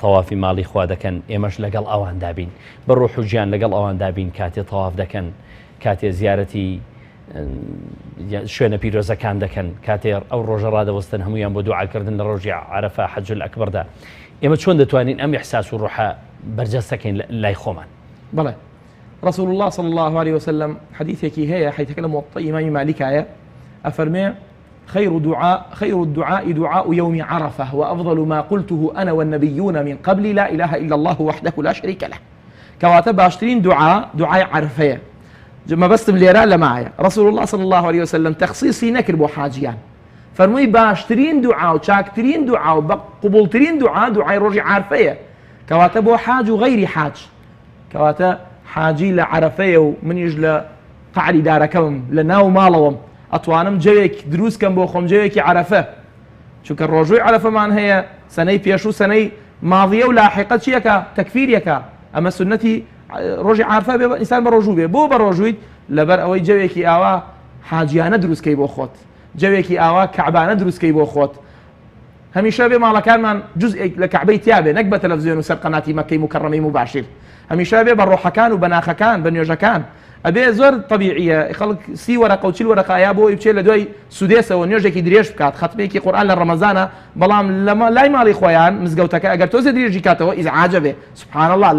تەوافی ماڵی خوا دەکەن ئێمەش لەگەڵ ئەوان دابین بە ڕوح و گیان لەگەڵ ئەوان دابین کاتێ تەواف دەکەن کاتێ زیارەتی شوێنە پیرۆزەکان دەکەن کاتێ ئەو ڕۆژە ڕادەوەستن هەمویان بۆ دوعاکردن لە ڕۆژی عەرەفە حەجول ئەکبەردا ئێمە چۆن دەتوانین ئەم ئیحساس و ڕوحە بەرجەستەکەین لای خۆمان بەڵێ رسول الله صلى الله عليه وسلم حديثك هي حيث كلام موطئ إمام مالك أفرمي خير الدعاء دعاء يوم عرفة وأفضل ما قلته أنا والنبيون من قبل لا إله إلا الله وحده لا شريك له كواتب باشترين دعاء عرفية ما بس مليرا لمعايا رسول الله صلى الله عليه وسلم تخصيصي نكر بو حاجيان فرمي باشترين دعاء وشاكترين دعاء وقبولترين دعاء رجع عرفية كواتب حاج وغير حاج كواتب حاجی لە عەرەفەیە و منیش لە قەعری دارەکەم لە ناو ماڵەوەم ئەتوانم جەوێک دروستکەم بۆ خۆم جەوێکی عەرەفە چونکە ڕۆژووی عەرەفەمان هەیە سەنەی پێش و سەنەی ماضیە و لاحقە چیەکە تەکفیریەکە ئەمە سنەتی ڕۆژی عەرەفە بێ ئینسان بە ڕۆژوو بێ بۆ بە ڕۆژوویت لەبەر ئەوەی جەوێکی ئاوا حاجیانە دروستکەی بۆ خۆت جەوێکی ئاوا کەعبانە دروستکەی بۆ خۆت هەمیشە بێ ماڵەکانمان جوزئێک لە کەعبەی تیابێ نەک بە تەلەڤیزیۆن و سەر قەناتی مەکەی مکەڕەمەی مباشر هەمیشە بێ بە ڕۆحەکان و بەناخەکان بە نوێژەکان ئەبێ زۆر طبیعیە خەڵک 30 وەرەقە و 40 وەرەقەیە بۆی بچێت لە دوای سودێسەوە نوێژێکی درێژ بکات خەتمێکی قورئان لە ڕەمەزانە بەڵام لای ماڵی خۆیان مزگەوتەکە ئەگەر تۆزە درێژی کاتەوە ئیزعاجە بێ سبحان الله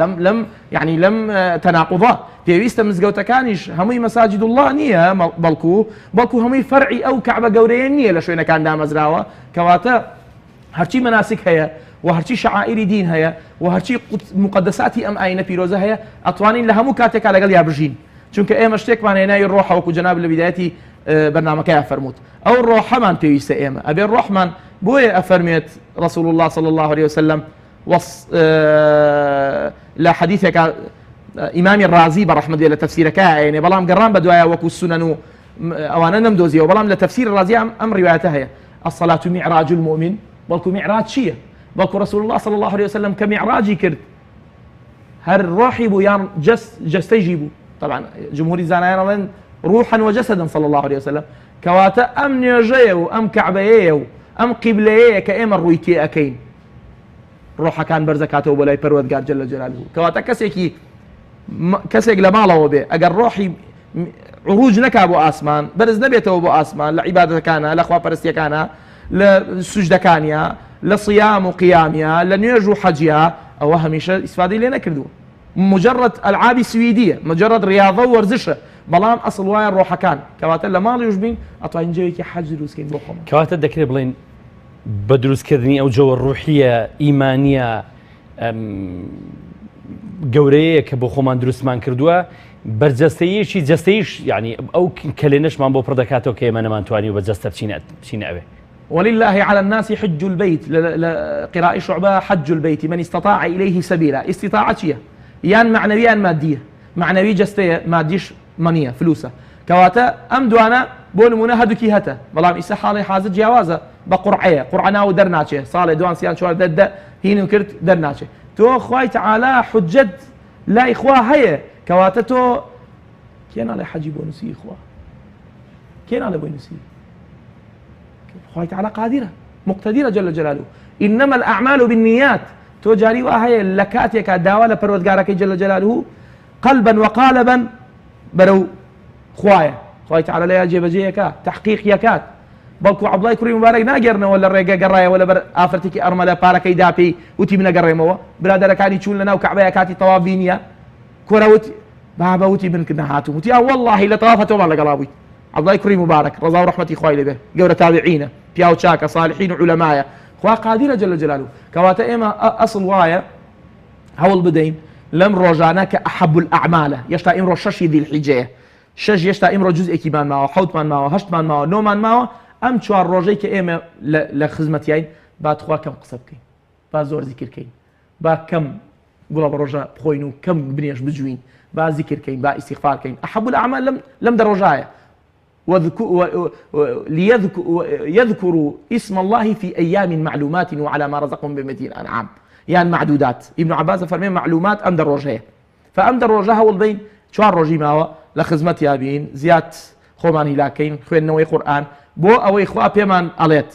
لەم تەناقوضە پێویستە مزگەوتەکانیش هەمووی مەساجد الله نییە بەڵکو هەمووی فەرعی ئەو کەعبە گەورەیە نییە لە شوێنەکان دامەزراوە کەواتە هەرچی مەناسک هەیە وهرچی شعائری دین هەیە وهرچی مقدساتی ئەم ئاینە پیرۆزە هەیە ئەتوانین لە هەموو کاتێکا لەگەڵ یا بژین چونکە ئێمە شتێکمان هێناوی ڕۆحە وەکو جەناب لە بیدایەتی بەرنامەکەیە فەرمووت ئەو ڕۆحەمان پێویستە ئێمە ئەبێ ڕۆحمان بۆیە ئەفەرمێت رسول الله صلى الله عليه وسلم لە حەدیثێکە ئیمامی ڕازی بە ڕەحمەت بێ لە تەفسیرەکە ئەیێنێ بەڵام گەڕان بە دوایە وەکو سونەن و ئەوانە نەمدۆزیەوە بەڵام لە تەفسیر ڕازی ئەم ڕیوایەتە هەیە الصلاة معراج المؤمن بەڵکو معراج چییە بەڵکو رسول الله صلى الله عليه وسلم کە معراجی کرد هەر ڕۆحی بوو یان جەستەیژی بوو طبعا جمهوری زانایان ئەڵێن روحا وجسدا صلى الله عليه وسلم کەواتە ئەم نوێژەیە و ئەم کەعبەیەیە و ئەم قیبلەیەیە کە ئێمە ڕووی تێ ئەەکەین ڕۆحەکان بەرزەکاتەوە بۆ لای پەروەردگار جەل جەلاله کەواتە کەسێک لە ماڵەوە بێ ئەگەر ڕۆحی عروج نەکا بۆ ئاسمان بەرز نەبێتەوە بۆ ئاسمان لە عیبادەتەکانە لە خواپەرستیەکانە لە سوجدەکانیە لە صیام و قیامیا لە نوێژ و حەجیا ئەوە هەمیشە ئیسفادەی لێ نەکردووە مجرد ئەلعابی سویدیە مجرد ریاضە و وەرزشە بەڵام ئەسڵ وایە ڕۆحەکان کەواتە لە ماڵیش بین ئەتوانین جەوێکی حەج دروستکەین بۆ خۆمان کەواتە دەکرێت بڵین بە دروستکردنی ئەو جەوە ڕوحیە ئیمانیە گەورەیە کە بۆ خۆمان دروستمان کردووە بەرجەستەیەکی جەستەیش یعنی ئەو کلێنەشمان بۆ پڕ دەکاتەوە کە ئێمە نەمانتوانی و بەجەستە بچینە ئەوێ ولله على الناس حج البيت لقراء شعبة حج البيت من استطاع إليه سبيلا استطاعتيه يان معنوية يان مادية معنوي جستية ماديش منية فلوسة كواتا أم دوانا بون منهدكي هتا بلام إسا حالي حازد جوازة بقرعية قرعنا ودرناتشه صالة دوان سيان شوار دد هين وكرت درناتشه تو خواي تعالى حجد لا إخوة هي كواتا تو كينا على حجي بونسي إخوة كينا على بونسي خوای تعالی قادرة مقتدرة جل جلاله إنما الأعمال بالنيات تو جاري وهي لكاتك داوى لپروردگارك جل جلاله قلبا وقالبا برو خوای تعالی لا يجب جيك تحقيق يكات بلكو عبد الله كريم مبارك ناجرنا ولا الرجا قرايه ولا بر آفرتك أرملة بارك دابي وتي من قريمه برادر كاني تشون لنا وكعبه كاتي طوافينيا كروت بابا وتي من كنهاتو وتي والله لطافته والله قلابي عبد الله كريم مبارك رضا ورحمتي خوالي به جورة تابعينه بياو تشاكا صالحين علماء خوا قادرة جل جلاله كواتا إما أصل وايا هول بدين لم روجانا كأحب الأعمال يشتا إمرو شش ذي الحجة شش يشتا إمرو جزء كيمان ماو حوت من ماو هشت من ماو نو من ماو أم شوار روجي كإما لخزمتيين بعد خوا كم قصب كين بعد زور ذكر كين بعد كم قلب روجا بخوينو كم بنيش بجوين بعد ذكر كين بعد استغفار كين أحب الأعمال لم دروجايا يذكروا اسم الله في أيام معلومات وعلى ما رزقهم بمثل الأنعام يعني معدودات ابن عباس فرمي معلومات أم دروجها فأم دروجها والبين 4 ڕۆژی ماوە لە خزمەتیا بین زیات خۆمان هیلاکەین خوێندنەوەی قورئان بۆ ئەوەی خوا پێمان ئەڵێت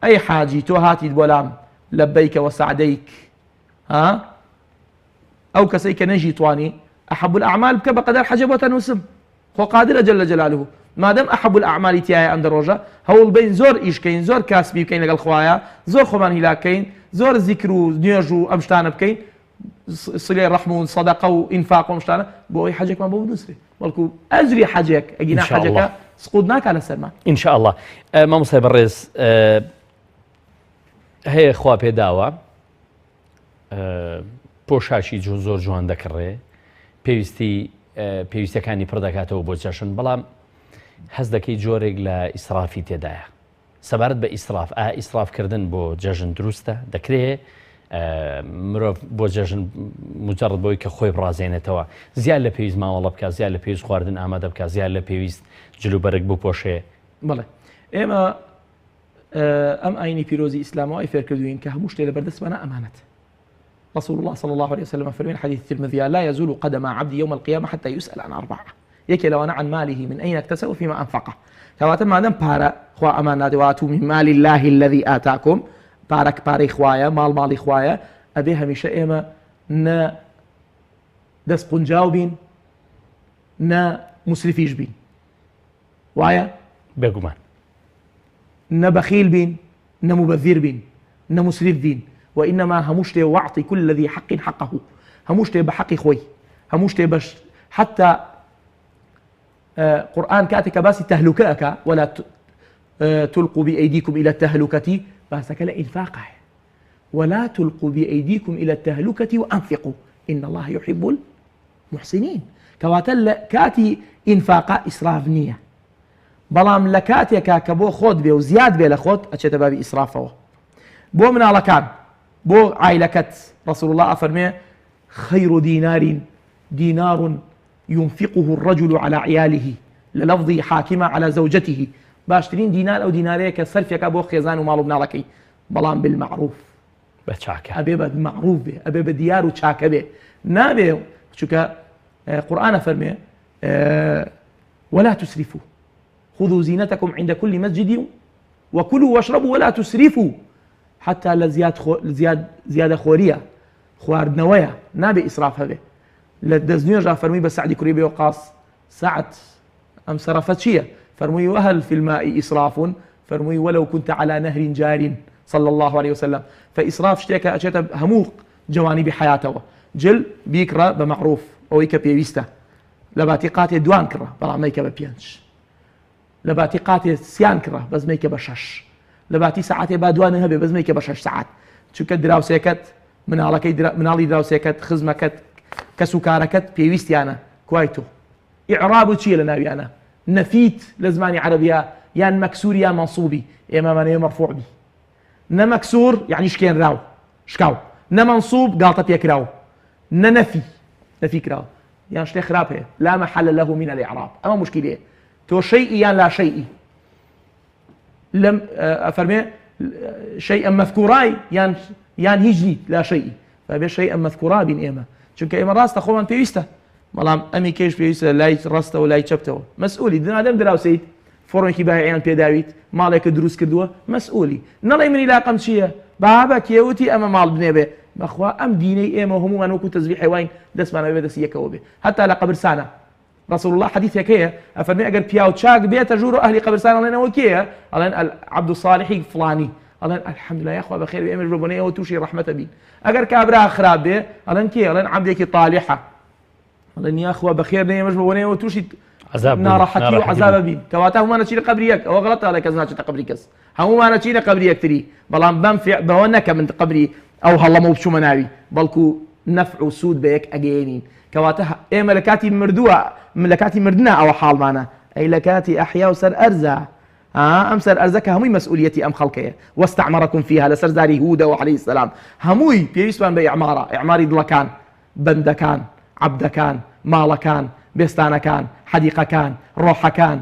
ئەی حاجی تۆ هاتیت بۆ لام لەبەیکە وەسەعدەیک ها ئەو کەسەی کە نەژی توانی ئەحەب الأعمال بکە بەقەدەر حەجە بۆ تەنووسم خۆ قادرە جەل جەلالوه مادەم ئەحەب الأعمالی تایە ئەم ڕۆژە هەوڵ بین زۆر ئیشکەین زۆر کاسبی بکەین لەگەڵ خوایە زۆر خۆمان هیلاکەین زۆر زیکر و نوێژ و ئەم شتانە بکەین سلێ ڕەحم و سەدەقە و ئینفاق و ئەم شتانە بۆ ئەوەی حەجێکمان بۆ بنووسرێ بەڵکو ئەجری حەجێک ئەگینا حەجەکە سقوط ناکات لەسەرمان إن شاء الله. مامۆستای بەڕێز هەیە خوا پێداوە پۆشاشی زۆر جوان دەکڕێ پێویستەکانی پڕ دەکاتەوە بۆ جەشن بەڵام حەز دەکەی جۆرێک لە ئیسرافی تێدایە سەبارەت بە ئیسراف ئیسرافکردن بۆ جەژن دروستە دەکرێت مرۆڤ بۆ جەژن مجرد بۆی کە خۆی بڕازێنێتەوە زیاد لە پێویست ماوەڵە بکە زیاد لە پێویست خواردن ئامادە بکە زیاد لە پێویست جلوبەرگ بپۆشێ بڵێ ئێمە ئەم ئاینی پیرۆزی ئیسلامەوەی فێرکردوین کە هەموو شتێ لە بەردەستمانە ئەمانەت رسول الله صلى الله عليه وسلم فرمين حديث الترمذي لا يزول قدم عبد يوم القيامة حتى يسأل عن 4 يكي لو أنا عن ماله من أين اكتسب وفيما أنفقه كواتم ما دام بارا خوا أمانات واتوا من مال الله الذي آتاكم بارك باري خوايا مال خوايا أبيها مش إما نا دس قنجاو بين نا مسرفيش بين وايا بێگومان نا بخيل بين نا مبذر بين نا مسرف بين وإنما هموشتي واعطي كل ذي حق حقه هموشتي بحق خوي هموشتي بش حتى قرآن كاتك باسي تهلكك ولا تلقوا بأيديكم إلى التهلكة باسك لا إنفاقه ولا تلقوا بأيديكم إلى التهلكة وأنفقوا إن الله يحب المحسنين كواتل كاتي إنفاق إسراف نية بلام لكاتك كبو خود بي وزياد بي لخود أشيت بابي إسرافه بو من على كان بو عائلكت رسول الله أفرمي خير دينار ينفقه الرجل على عياله للفظ حاكمة على زوجته باشترين دينار أو ديناريك صرفك بو خيزان ومالو بنالكي بلان بالمعروف بتشاكا أبي بالمعروف به أبي بديار وشاكا به نابي شوكا قرآن فرمي ولا تسرفوا خذوا زينتكم عند كل مسجد وكلوا واشربوا ولا تسرفوا حتى لزيادة خورية خواردنوية نابي إسراف هذا لدزنيوجا فرمي بس سعد كريبي وقاص سعد أم صرفت شيء فرمي وهل في الماء إسراف فرمي ولو كنت على نهر جار صلى الله عليه وسلم فإسراف اشتكى أشياء هموق جوانب حياته جل بيكرا بمعروف أو يكا بيويستا لباتي قاتي دوان كرا بلا ميكا ببيانش لباتي قاتي سيان كرا بس ميكا بشش لباتي ساعتي بادوانها بس ميكا بشش ساعات شو كدراوسيكت مناڵی دراوسێکت خزمەکەت کەسوکارەکەت پێویستیانە کوایتۆ ئیعراب چییە لە ناویانە نەفیت لە زمانی عەرەبیە یان مەکسوور یان مەنسووبی ئێمەمانەیە مەرفوع بی نە مەکسوور یعنی شکێنراو شکاو نە مەنسووب گاڵتە پێکراو نە نەفی کراوە یان شتێ خراپ هەیە لا مەحەلە لەهو من الإعراب ئەمە موشکیلەیە تۆ شەیئی یان لا شەیئی لەم ئەفەرمێ شەیئا مەذکوورای یان هیچ نیت لا شەیئی فبێ شەیئا مەذکوورا بین ئێمە چونکە ئێمە ڕاستە خۆمان پێویستە بەڵام ئەمی کێش پێویستە لای ڕاستە و لای چەپتەوە مەسئولی دنادەم دراوسیت فۆڕێکی بایعیان پێداویت ماڵێکە دروست کردووە مەسئولی نەڵێ منی لاقەم چییە بابە کێوتی ئەمە ماڵ بنێ بێ بەخوا ئەم دینەی ئێمە هەمومان وەکو تەزبیح حیوان دەستمانە بێ دەستی یەکەوە بێ حتا لە قەبرستانە رسول الله حديث هەیە ئەفەرمێ ئەگەر پیاو چاک بێتە ژوور و ئەهلی قەبرستان ئەڵێنەوە کێیە ئەڵێن عەبد الصالحی فڵانی ئەڵێن الحەمدولایە خوا بەخێر بێ ئێمەش ببوونەوە ئەوە تووشی ڕەحمەتە بین ئەگەر کابرا خراپ بێ ئەڵێن کێ ئەڵێن عەبدێکی طالیحە ئەڵێن یا خوا بەخێر بێ ئێمەش ببوونەوە تووشی ناڕەحەتی و عەزابە بین کەواتە هەمومانە چی لە قەبری یەک ئەوە غەڵەتە ئەڵێ کەس ناچێتە قەبری کەس هەمومانە چی لە قەبری یەکتری بەڵام بەوە نەکە من قەبری ئەو هەڵەمە و بچوومە ناوی بەڵکو نەفع و سوود بە یەک ئەگەێنین کەواتە ئێمە لە کاتی مردووە لە کاتی مردنە ئەوە حاڵمانە ئەی لە کاتی ئەحیا و سەر ئەرزە ئەم سەر ئەرزەکە هەمووی مەسئولیەتی ئەم خەڵکەیە وەستەعمەرەکم فیها لەسەر زاری هودەوە عەلەیهی سەلام هەمووی پێویستمان بە ئیعمارە ئیعماری دڵەکان بەندەکان عەبدەکان ماڵەکان بێستانەکان حەدیقەکان ڕۆحەکان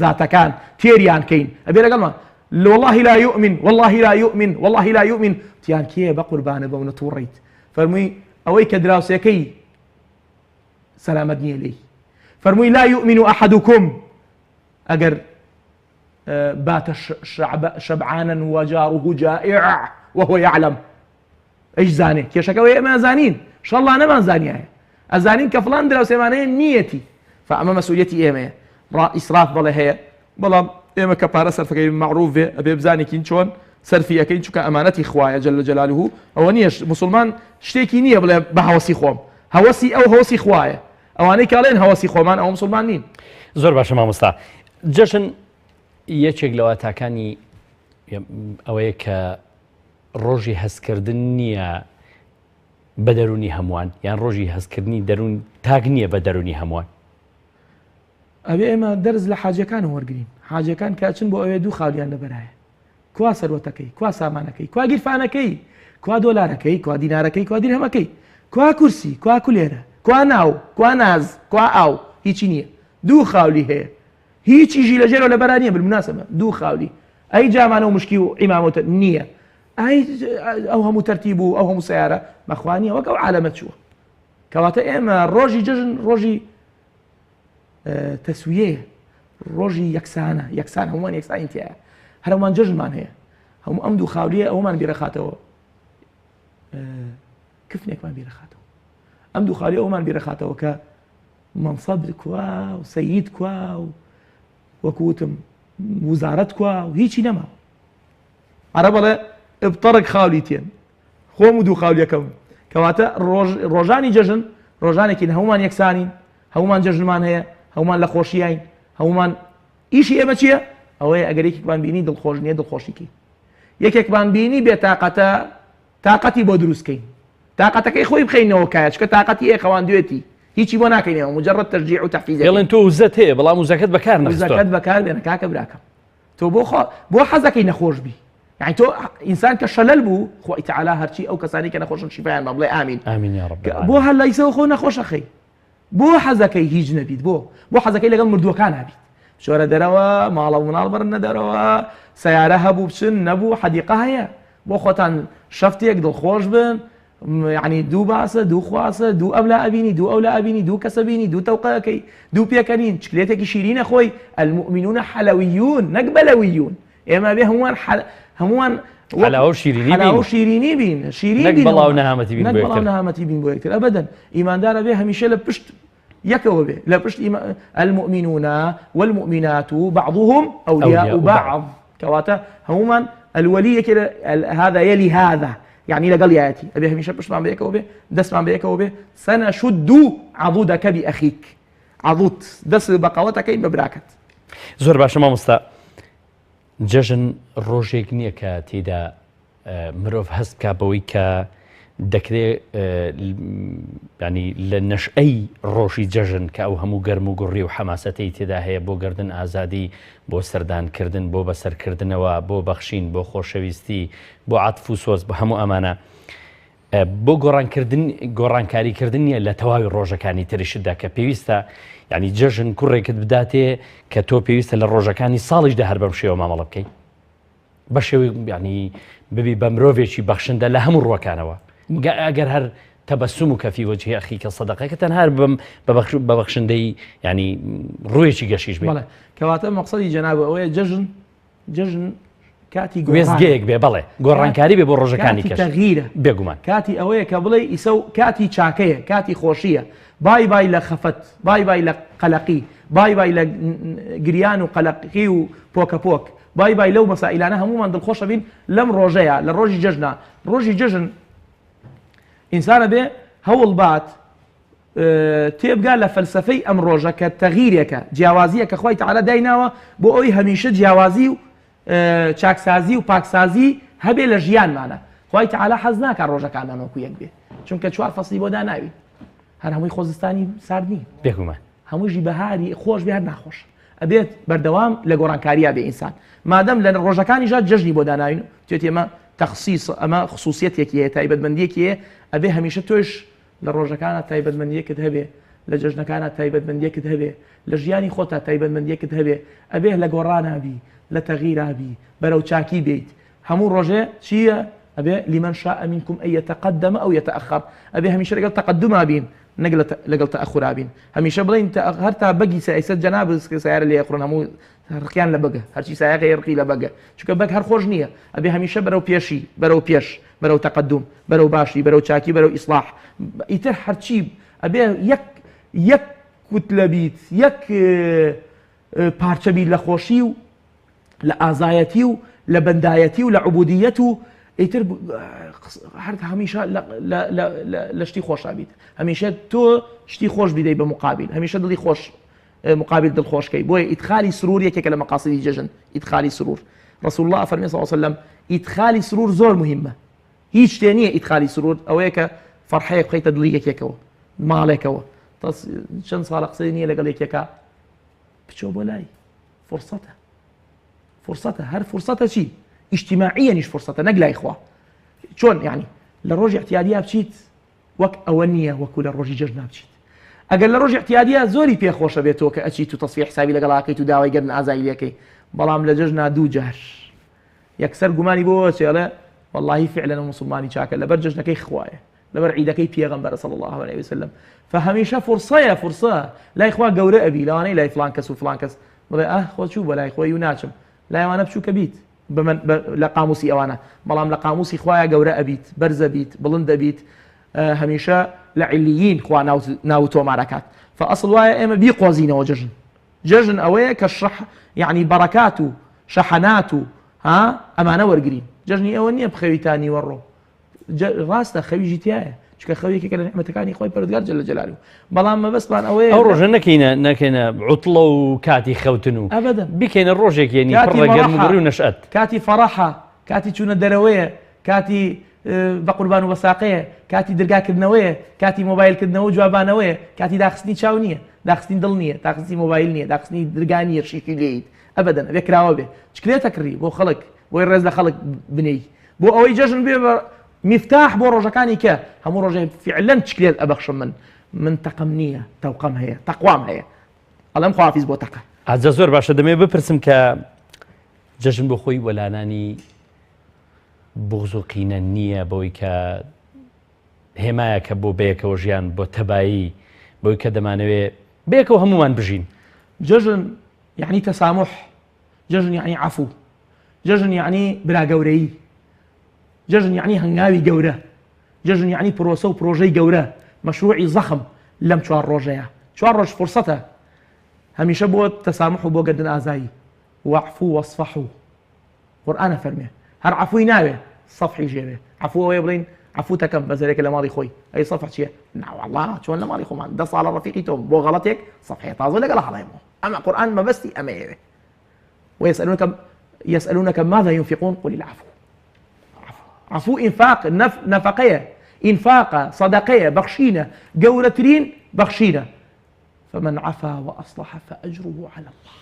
زاتەکان تێریان کەین ئەبێ لەگەڵمان والله لا يؤمن والله لا يؤمن والله لا يؤمن تیان کێ بە قوربانە بەونە تووڕیت فەرمووی ئەوەی کە دراوسەکەی سلامت نییە لێی فەرمووی لا يؤمن أحدكم ئەگەر بات شبعانا وجاره جائع وهو يعلم ايش زاني كيشكوي ما زانين ان شاء الله انا ما زاني ازانين كفلان درا سيمانه نيتي فاما مسؤوليتي ايما اسراف بلا هي بلا ايما كبار صرفك معروف ابي بزاني كين شلون صرفي اكين شو كامانتي خوايا جل جلاله او نيش مسلمان شتيكي نيه بلا بهوسي خوم هوسي او هوسي خوايا او اني كالين هوسي خومان او مسلمانين زۆر باشە مامۆستا جەژن یەکێک لەوە تاکانی ئەوەیە کە ڕۆژی هەستکردن نییە بە دەرونی هەمووان یان ڕۆژی هەستکردنی دەرون تاک نییە بە دەرونی هەمووان ئەبێ ئێمە دەرز لە حاجەکان وەرگین حاجەکان کاچن بۆ ئەوێ دوو خاڵیان لەبەرایە کوا سەروەتەکەی کوا سامانەکەی کوا گیرفانەکەی کوا دۆلارەکەی کوا دینارەکەی کوا دیرهەمەکەی کوا کورسی کوا کولێرە کوا ناو کوا ناز کوا ئاو هیچی نییە دوو خاولی هەیە هیچیژی لە ژێرەوە لەبەرا نییە بالمناسبە دوو خاولی ئەی جامانە و مشکی و ئیمامەتە نییە ئەی ئەو هەموو تەرتیب و ئەو هەموو سیارە بەخوانیە وەک ئەو عالەمەت چووە کەواتە ئێمە ڕۆژی جەژن ڕۆژی تەسویەیە ڕۆژی یەکسان هەمووان یەکسانی تایە هەر هەمووان جەژنمان هەیە هەموو ئەم دوو خاولیە ئەومان بیرەخاتەوە کفنێکمان بیرەخاتەوە ئەم دوو خاولی ئەومان بیرەخاتەوە کە منصب کوا و سەید کوا و وەکوتم وزارەت کوا و هیچی نەما عەرە بەڵێ ئبتەڕک خاولی تێن خۆم و دوو خاولیەکەم کەواتە ڕۆژانی جەژن ڕۆژانێکین هەمومان یەکسانین هەمومان جەژنمان هەیە هەمومان لە خۆشیین هەمومان ئیشی ئێمە چییە ئەوەیە ئەگەر یەکێکمان بینی دڵخۆش نییە دڵخۆشیکەین یەکێکمان بینی بێ تاقەتی بۆ دروستکەین تاقەتەکەی خۆی بخەینەوە کایە چکە تاقەتی ئێخەوان دوێتی هیچی بۆ ناکەینەوە مجرد تشجيع و تحفيز دڵێن تۆ وزەت هەیە بەڵام وزەکەت بەکار نەخستۆ وزەکەت بەکار بێنە کاکە براکەم تۆ بۆ حەزەکەی نەخۆش بی يعني تۆ ئینسان کە شەلەل بوو خۆی تەعالا هەرچی ئەو کەسانی کە نەخۆشن شیفایان بڵێ ئامین ئامین یا رب بۆ هەر لایسەوە خۆ نەخۆشەخەی بۆ حەزەکەی هیچ نەبیت بۆ حەزەکەی لەگەڵ مردووەکان هەبیت شۆرە دەرەوە ماڵە و مناڵ بڕنە دەرەوە سەیارە هەبوو بچن نەبوو حەدیقە هەیە بۆ خۆتان شەفتێک دڵخۆش بن يعني دوو باسە دوو خواسە دوو ئەو لا ئەبینی دوو ئەو لا ئەبینی دوو کەسە بینی دوو تەوقەکەی دوو پێکەنین چکلێتێکی شیرینە خۆی المؤمنون حەلەویون نەک بەلەویون ئێمە بێ هەمووان حەلاوە و شیرینی بین شیرین نەک بەڵاو نەهامەتی بین بۆ یەکتر ئەبەدەن ئیماندارە بێ هەمیشە لە پشت یەکەوە بێ لە پشت المؤمنون والمؤمنات بعضهم أولياء بعض کەواتە هەمومان الولي هذا يلي هذا يعني لقال ياتي أبي هميشه بش ما بيك أو به دس ما بيك أو به سنشد عضودك بأخيك عضود دس بقوتك إن ببراكت زۆر باشە مامۆستا جەژن ڕۆژێک نییە کە تێدا مرۆڤ هەست بکات بەوەی کە دەکرێت ینی لە نەشئەی ڕۆژی جەژن کە ئەو هەموو گەرم و گوڕی و حەماسەتەی تێدا هەیە بۆ گردن ئازادی بۆ سەردانکردن بۆ بەسەرکردنەوە بۆ بەخشین بۆ خۆشەویستی بۆ عاتف و سۆز بە هەموو ئەمانە بۆ گۆڕانکاریکردن نیە لە تەواوی ڕۆژەکانی تریشتدا کە پێویستە ینی جەژن کوڕێکت بداتێ کە تۆ پێویستە لە ڕۆژەکانی ساڵیشدا هەر بەم شێوە مامەڵە بکەیت بە شێوەی ینی ببی بە مرۆڤێکی بەخشندە لە هەموو ڕووەکانەوە ئەگەر هەر تەبەسوم و کەفی وجهی ئەخیکە سەدەقەکە تەنها بە بەخشندەی ینی ڕوویەکی گەشیش بێت کەواتە مەقسەدی جەناب ئەوەیە جەژن کاتی گوێزگەیەک بێ بەڵێ گۆڕانکاری بێ بۆ ڕۆژەکانی کەش تەغیرە بێگومان کاتی ئەوەیە کە بڵێ ئیسە کاتی چاکەیە کاتی خۆشیە بای لە خەفەت بای لە قەلەقی بای لە گریان و قەلەقی و پۆکەپۆک بای لەو مەسائلانە هەمومان دڵخۆشە بین لەم ڕۆژەیە لە ڕۆژی جەژنە ڕۆژی جەژن ئینسانە بێ هەوڵ بات تێبگا لە فەلسفەی ئەم ڕۆژە کە تەغیرێکە جیاوازیە کە خۆی تەعالا دایناوە بۆ ئەوی هەمیشە جیاوازی و چاکسازی و پاکسازی هەبێ لە ژیانمانە خۆی تەعالا حەز ناکات ڕۆژەکانمان وەکو یەک بێ چونکە چوار فەسڵی بۆ داناوی هەر هەمووی خۆزستانی سارد نییە بێگومان هەمووشی بەهاری خۆش بێ هەر ناخۆش ئەبێت بەردەوام لە گۆڕانکاریە بێ ئینسان مادەم لە ڕۆژەکانی ژات جەژنی بۆ داناوین توێت ئێمە تەخسیص ئەمە خصوصیەتێکی هەیە تایبەتمەندیەکی هەیە ئەبێ هەمیشە تۆش لە ڕۆژەکانە تایبەتمەندیەکت هەبێ لە جەژنەکانە تایبەتمەندیەکت هەبێ لە ژیانی خۆتا تایبەتمەندیەکت هەبێ ئەبێ لە گۆڕانابی لە تەغیرابی بەرەو چاکی بیت هەموو ڕۆژێ چییە ئەبێ لمن شاء منكم أن يتقدم أو يتأخر ئەبێ هەمیشە لەگەڵ تەقدما بین لەگەڵ تەئەخورا بین هەمیشە بڵین هەر تا بەگی سایسەت جەناب سیارە لێ یەقڕن هەموو ڕقیان لە بەگە هەرچی سایەکە ڕقی لە بەگە چونکە بەگ هەر خۆش نییە ئەبێ هەمیشە بەرەو پێشی بەرەو پێش بەرەو تەقەدوم بەرەو باشی بەرەو چاکی بەرەو ئیسلاح ئیتر هەرچی ئەبێ یەک کوتلە بیت یەک پارچە بیت لە خۆشی و لە ئازایەتی و لە بەندایەتی و لە عوبودیەت و ئیتر هەر هەمیشە لە شتی خۆشا بیت هەمیشە تۆ شتی خۆش بدەیت بە مقابل هەمیشە دڵی خۆش مقابل دڵخۆشکەی بۆیە ئیدخالی سرور یەکێکە لە مەقاصدی جەژن ئیدخالی سرور رسول الله فەرمێ صلی الله علیه وسلم ئیدخالی سرور زۆر مهمە هیچ شتێ نییە ئیدخالی سرور ئەوەیە کە فەرحەیەک بخەیتە دڵی یەکێکەوە ماڵێکەوە چەند ساڵە قسەی نییە لەگەڵ یەکێکە بچۆ بۆ لای فرسەتە هەر فرسەتە چی اجتماعیە نیش فرسەتە نەک لای خوا چۆن یعنی لە ڕۆژی احتیادیە بچیت وەک ئەوە نییە وەکو لە ڕۆژی جەژنا بچیت ئەگەر لە ڕۆژی احتیادیە زۆری پێخۆشە بێتەوە کە ئەچیت و تەسبیح حسابی لەگەڵاکەیت و داوای گەرن ئازایی لەکەی بەڵام لە جەژنا دوو جار یەکسەر گومانی بۆ چێڵێ والله فعلا مسلمانی چاکە لەبەر جەژنەکەی خوایە لەبەر عیدەکەی پێغەمبەر صلی الله عليه وسلم فهەمیشە فرصە لای خوا گەورە ئەبی لەوانەی لای فلان کەس و فلان کەس بڵێ خۆ چوو بە لای خۆی و ناچم لایوانە بچووکە بیت لە قاموسی ئەوانە بەڵام لە قاموسی خوایە گەورە ئەبیت بەرزە بیت بڵند دەبیت هەمیشە لە علیین خوا ناو تۆمارەکات فەئەسڵ وایە ئێمە بیقۆزینەوە جەژن ئەوەیە کە یعنی بەڕەکات و شەحەنات و ئەمانە وەرگرین جەژنی ئەوە نییە بخەویتانی وەڕۆ ڕاستە خەویژی تایە چکە خەویەکێکە لە نعمەتەکانی خۆی پەروەردگار جەل جەلاله بەڵام مەبەستمان ئەوەیە ئەو ڕۆژە نەکەینە عوتڵە و کاتی خەوتن و بکەینە ڕۆژێک یعنی پڕە گەرم و بڕی و نەشئەت کاتی فەڕەحە کاتی چوونە دەرەوەیە کاتی بە قوربان و بەساقەیە کاتی دەرگاکردنەوەیە کاتی مۆبایلکردنەوە و جوابانەوەیە کاتی داخستنی چاو نییە داخستنی دڵ نییە داخستنی مۆبایل نییە داخستنی دەرگا نییە شیکی لێیت ئەبەدەن ئەبێ کراوە بێ چکلێتە کڕی بۆ خەڵک بۆی ڕێز لە خەڵک بنەی بۆ ئەوەی جەژن بێ مفتاح بۆ ڕۆژەکانی کە هەموو ڕۆژێ فعلەن چکلێت ئەبەخشم من تەقەم نییە تەوقەم هەیە تەقوام هەیە ئەڵێم خوافیز بۆ تەقە ئاجا زۆر باشە دەمێ بپرسم کە جەژن بۆ خۆی وەلانانی بغز و قینە نییە بۆی کە هێمایە کە بۆ بەیەکەوە ژیان بۆ تەبایی بۆی کە دەمانەوێ بەیەکەوە هەمومان بژین جەژن یعنی تەسامح جەژن یعنی عەفو جەژن یعنی براگەورەیی جەژن یعنی هەنگاوی گەورە جەژن یعنی پرۆسە و پرۆژەی گەورە مەشروعی زەخم لەم 4 ڕۆژەیە 4 ڕۆژ فرسەتە هەمیشە بۆ تەسامح و بۆ گەردن ئازایی وەعفو وەصفەحو قورئانە فەرمێ هەر عەفوی ناوێ سەفحی ژێوێ عەفو ئەوەیە بڵین عەفو تەکەم بەزەرێکە لە ماڵی خۆی ئەی سەفح چییە والله چۆن لە ماڵی خۆمان 10 ساڵە ڕەفیقی تۆم بۆ غەڵەتێک سەفحەیە تازە لەگەڵ هەڵێمەوە ئەمە قورئان مەبەستی ئەمەیەوێ ويسألونك ماذا ينفقون قل العفو عفو إنفاق نفقية إنفاق صدقية بخشينة قولترين بخشينة فمن عفا وأصلح فأجره على الله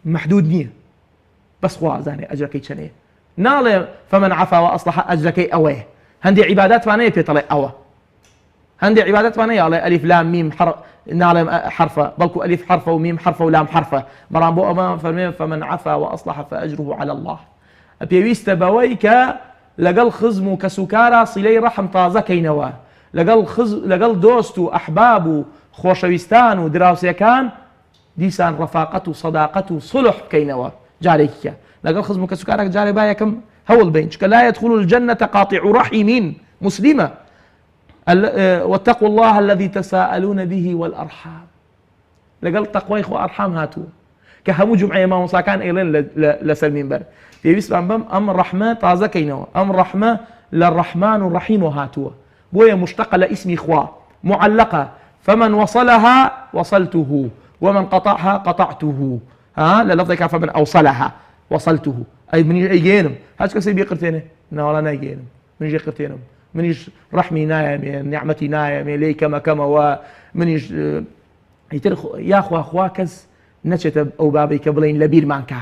محدود نية بس خوا زاني أجركي تشنيه نالي فمن عفا وأصلح أجركي أويه هندي عبادات فانية بيطلع أوه هندي عبادات فانية على ألف لام ميم نالم حرفه بلكو ألف حرفه وميم حرفه ولام حرفه مرام بو أمام فرمي فمن عفا وأصلح فأجره على الله پێویستە بەوەی کە لەگەڵ خزم و کەسوکارە سیلەی ڕەحم تازەکەینەوە لەگەڵ دۆست و ئەحباب و خۆشەویستان و دراوسەکان دیسان ڕەفاقەت و سەداقەت و سڵح بکەینەوە جارێکیکە لەگەڵ خزم و کەسوکارێک جارێ با یەکەم هەوڵ بین چکە لا يدخل الجنة قاطع رحم مسلمة واتقوا الله الذي تساءلون به والأرحام لەگەڵ تەقوای خۆ ئەرحام هاتووە کە هەموو جمعەیە مامۆساکان ئێڵێن لەسەر مینبەر پێویستمان بەم ئەم ڕەحمە تازەکەینەوە ئەم ڕەحمە لە ڕەحمان و ڕەحیمەوە هاتووە بۆیە مشتقە لە ئیسمی خوا معلقة فمن وصلها وصلته ومن قطعها قطعته للفظك فمن أوصلها وصلته أي منيش أيجينم هاش كسي بيقرتينه ولا نايجينم منيش يقرتينم منيش رحمي نايم نعمتي نايم لي كما ومنيش يا أخوا كز نشت أو بابي كبلين لبير مانكا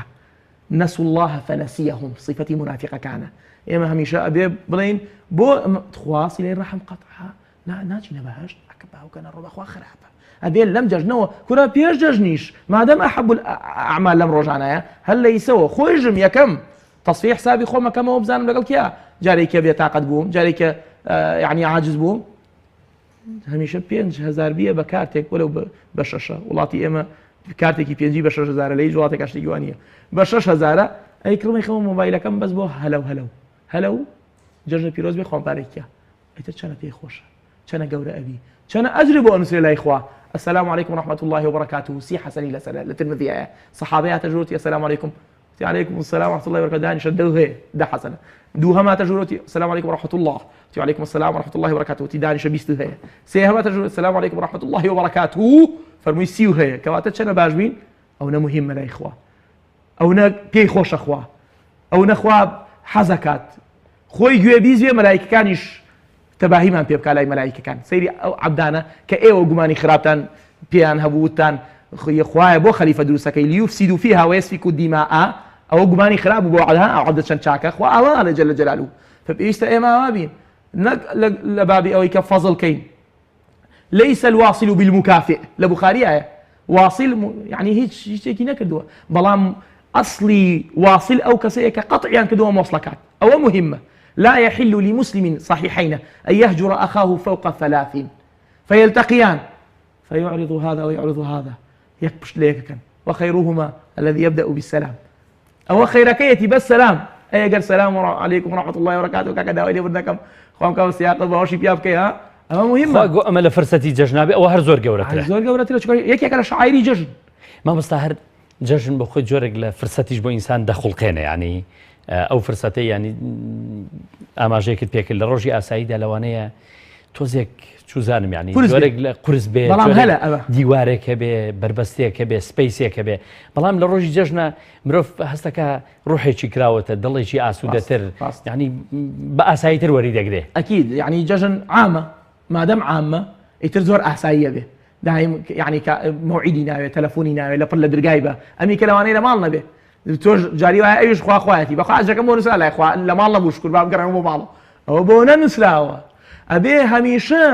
نسوا الله فنسيهم صفتي منافقة كان إما هميشة أبي بلين بو تخواصي لين رحم قطعها ناجي نبهش أكبه وكان الربا أخوا خرابة أبي لم ججنوا كنا بيش ججنيش ما دام أحب الأعمال لم رجعنا هل ليسوا خوجم يا كم تصفيح حسابي خو ما كم هو بزان لقال كيا جاري كي بيتعقد بوم جاري كي يعني عاجز بوم هەمیشە 5,000 بیە بە کارتێک وەلو بە شەشە وڵاتی ئێمە کارتێکی پێنجی بە 6,000 لەی وڵاتێک کاشتێکی وانە بە 6,000 ئەی کڕمی خەمە مۆبایلەکەم بەس بۆ هەلو جژنە پیرۆز بێ خۆمپارێکە ئەیتر چەنە پێی خۆشە چەنە گەورە ئەبی چەنە ئەجر بۆ ئەنووسێ لای خوا السلام عليكم ورحمة الله وبركاته سي حسني للترمذي صحابيات تجروتي السلام عليكم وعليكم السلام ورحمة الله وبركاته داني شدوا هي ده حسنة دوهما تجروتي السلام عليكم ورحمة الله وعليكم السلام ورحمة الله وبركاته تداني شبيست هي سيهما تجروتي السلام عليكم ورحمة الله وبركاته فرمي سيو هي كواتت شنا باجبين أو مهم لا إخوة أو بي خوش أخوة أو نخوا حزكات خوي جوابيز ملائكة كانش تباهی من پێ بکە لای مەلایکەکان سەیری ئەو عەبدانە کە ئێوە گومانی خراپتان پێیان هەبووتان خوایە بۆ خەلیفە دروستەکەی لیوفسیدوا فیها ویسفکوا الدماء ئەوە گومانی خراپ بوو بۆ عەبدە چەند چاکە خوا ئەوانە جەل جەلالوه فپێویستە ئێمە ئەوا بین نەک لە بابی ئەوەی کە فەزڵ کەین ليس الواصل بالمكافئ لە بوخاریایە واصل يعني هیچ شتێکی نەکردووە بەڵام ئەسڵی واصل ئەو کەسەیە کە قەطعیان کردووە مۆسڵەکات ئەوە مهمە لا يحل لمسلم صحيحين أن يهجر أخاه فوق 3 فيلتقيان فيعرض هذا ويعرض هذا يكبش ليك كان وخيرهما الذي يبدأ بالسلام أو خيركيتي بالسلام أي قال السلام عليكم ورحمة الله وبركاته كذا وإلى بدكم خوام كم سياق بوشي بيابكي ها أما مهمة أما لفرصتي ججنابي أو هرزور جورتله هرزور جورتله شو يك على شعيري ججن ما بستاهر ججن بخو جورك لفرصتي جبو إنسان دخل قينه يعني ئەو فرسەتەی ینی ئاماژەیەکت پێکرد لە ڕۆژی ئاساییدا لەوانەیە تۆزێک چوزانم ینی جۆرێک لە قورس بێ دیوارێکە بێ بربەستەیەکە بێ سپەیسێکە بێ بەڵام لە ڕۆژی جەژنە مرۆڤ هەستەکە ڕوحێکی کراوەتە دڵێکی ئاسوودەتر ینی بە ئاساییتر وەری دەگرێ ئەکید ینی جەژن عامە مادەم عامە ئیتر زۆر ئاساییە بێ دایم ینی مەوعیدی ناوێت تەلەفۆنی ناوێت لەپڕ لە دەرگای بە ئەمی کە لەوانەیە لە ماڵ نەبێ تۆش جاری وایە ئەویش خواخوایەتی بەخوا ئەجەکەم بۆ نووسرا لای خوا لە ماڵ نەبوو شکر با بگەڕێمە بۆ ماڵەوە ئەوە بۆ نەنووسراوە ئەبێ هەمیشە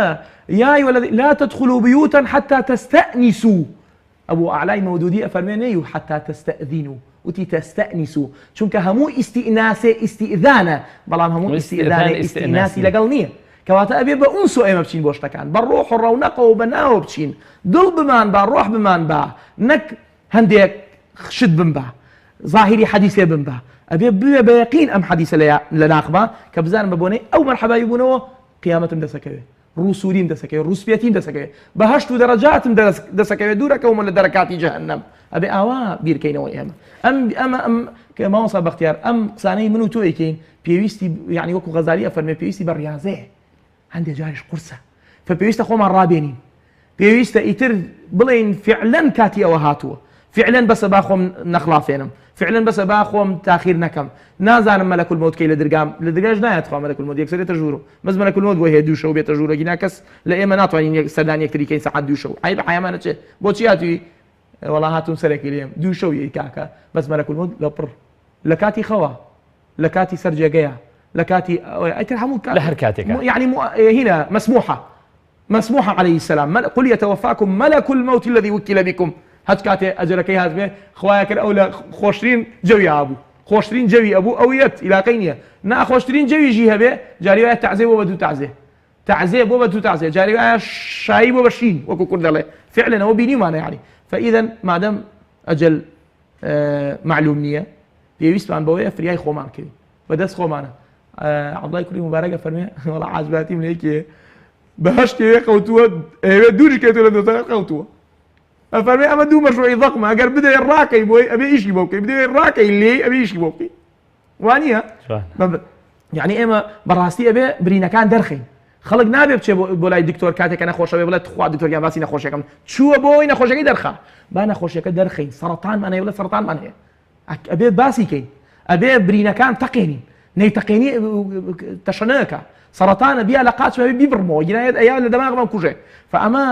یا لا تدخلوا بيوتا حتى تستأنسوا أبو أعلاء مودودي أفرمي حتى تستأذنوا وتي تستأنسوا چونکە هەموو استئذانە بەڵام هەموو استئناسی لەگەڵ نییە کەواتە ئەبێ بە ئونس و ئێمە بچین بۆ شتەکان بە ڕۆح و ڕەونەقەوە بە ناوە بچین دڵ بمان با ڕۆح بمان با نەک هەندێک شت بم با ظاهری حدیثێ بم بە ئەبێ بوێ بە یەقین ئەم حدیثە لە ناخبا کە بزانم بە بۆنەی ئەو مەرحەبایی بوونەوە قیامەتم دەسەکەوێت ڕووسوریم دەسەکەوێت ڕووسپێتیم دەسەکەوێت بە هەشت و دەرەجاتم دەسەکەوێت دوورەکەومە لە دەرەکاتی جەهەنەم ئەبێ ئاوا بیرکەینەوە ئێمە ئەم کە مامۆستا بەختیار ئەم قسانەی من و تۆ یەکەین پێویستی یعنی وەکو غەزالی ئەفەرمێ پێویستی بە ڕیاضەیە هەندێک جاریش قورسە فپێویستە خۆمان ڕابێنین پێویستە ئیتر بڵێن فعلەن کاتی ئەوە هاتووە فعلا بس باخۆم نەخڵافێنم فعلا بس باخۆم تاخیر نەکەم نازانم مەلەک المەوت کەی لە دەرگاش نایەت خوا مەلەک المەوت یەکسەرێتە ژوور بەس مەلەک المەوت بۆ هەیە دوو شەو بێتە ژوورەکی ناکەس لە ئێمە ناتوانین سەردانی یەکتری کەین سەعات دوو شەو ئای بە حیامانە چێ بۆچی هاتووی وەڵا هاتووم سەرێکی لێم دوو شەو یەی کاکە بەس مەلەک المەوت لەپڕ لە کاتی خەوا لە کاتی سەرجێگەیە لە کاتی ئەیتر هەموو لە هەر کاتێکە يعني هنا مسموحة عليه السلام قل يتوفاكم ملك الموت الذي وكل بكم هەچ کاتێ ئەجرەکەی هاتبێ خوایە کرد ئەو لە خۆشترین جەوی هابوو خۆشترین جەوی ئەبوو ئەویەت ئیلاقەی نییە ناخۆشترین جەویژی هەبێ جاری وایە تەعزیە بۆ بە دوو تەعزیە بۆ بە دوو تەعزیە جاری وایە شایی بۆ بە شین وەکو کورد دەڵێ فعلەن ئەوە بینیمانە یعنی فئیدەن مادەم ئەجەل معلوم نییە پێویستمان بەوەیە فریای خۆمان کردین بەدەست خۆمانە عەبدوڵای کوڕی مبارەکە فەرمێ وەڵا عاجباتیم لە یەکێ بەهەشتێ خەوتووە ئێوێ دووری کێتووە لە دۆتەکە خەوتووە ئەفەرمێ ئەمە دوو مەشروعی ضەخمە ئەگەر بدەی ڕاکەی بۆی ئەبێ ئیشی بۆ بکەی بدەی ڕاکەی لێی ئەبێ ئیشی بۆ بکەی وانییە یعنی ئێمە بەڕاستی ئەبێ برینەکان دەرخین خەڵک نابێ بچێ بۆ لای دکتۆر کاتێکە نەخۆشە بێ بڵێت خوا دکتۆریان باسی نەخۆشیەکەم چووە بۆی نەخۆشیەکەی دەرخا با نەخۆشیەکە دەرخین سەرەتانمان هەیە بڵێ سەرەتانمان هەیە ئەبێ باسی کەین ئەبێ برینەکان تەقێنین نەیتەقێنی تەشەنەکە سەرەتانە بیا لە قاچ بیبڕمەوە جینایەت ئەیا لە دەماغمان کوژێ فەئەمە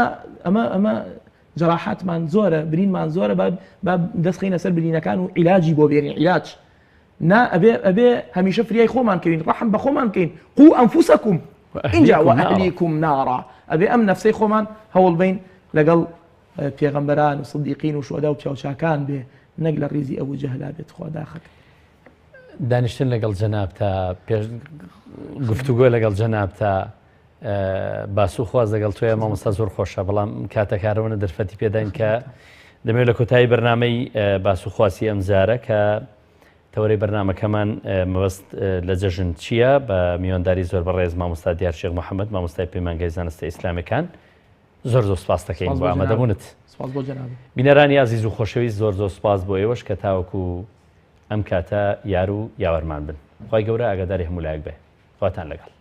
جراحاتمان زۆرە برینمان زۆرە با دەستخینە سەر برینەکان و عیلاجی بۆ بێنین عیلاج نا ئەبێ هەمیشە فریای خۆمان کەوین ڕەحم بە خۆمان کەین قو ئەنفوسەکم اینجا وەئەهلیکم نارا ئەبێ ئەم نەفسەی خۆمان هەوڵ بین لەگەڵ پێغەمبەران و سدیقین و شوهەدا و پیاوچاکان بێ نەک لە ڕیزی ئەبوو جەهلا بێت خوا داخەکە دانیشتن لەگەڵ جەناب تا پێش گفتوگۆ لەگەڵ جەناب تا باس و خواز لەگەڵ تۆیە مامۆستا زۆر خۆشە بەڵام کاتەکارەوەنە دەرفەتی پێداین کە دەمەوێت لە کۆتایی بەرنامەی باس و خواسی ئەمجارە کە تەورەی بەرنامەکەمان مەبەست لە جەژن چییە بە میوانداری زۆر بەڕێز مامۆستا دیار شێخ محەممەد مامۆستای پەیمانگەی زانستی ئیسلامیەکان زۆر سوپاس دەکەین بۆ ئامادەبوونت. بینەرانی عزیز و خۆشەویست زۆر سوپاس بۆ ئێوەش کە تاوەکو ئەم کاتە یار و یاوەرمان بن. خی گەورە ئاگاداری هەموو لایەک بێ. خواتان لەگەڵ.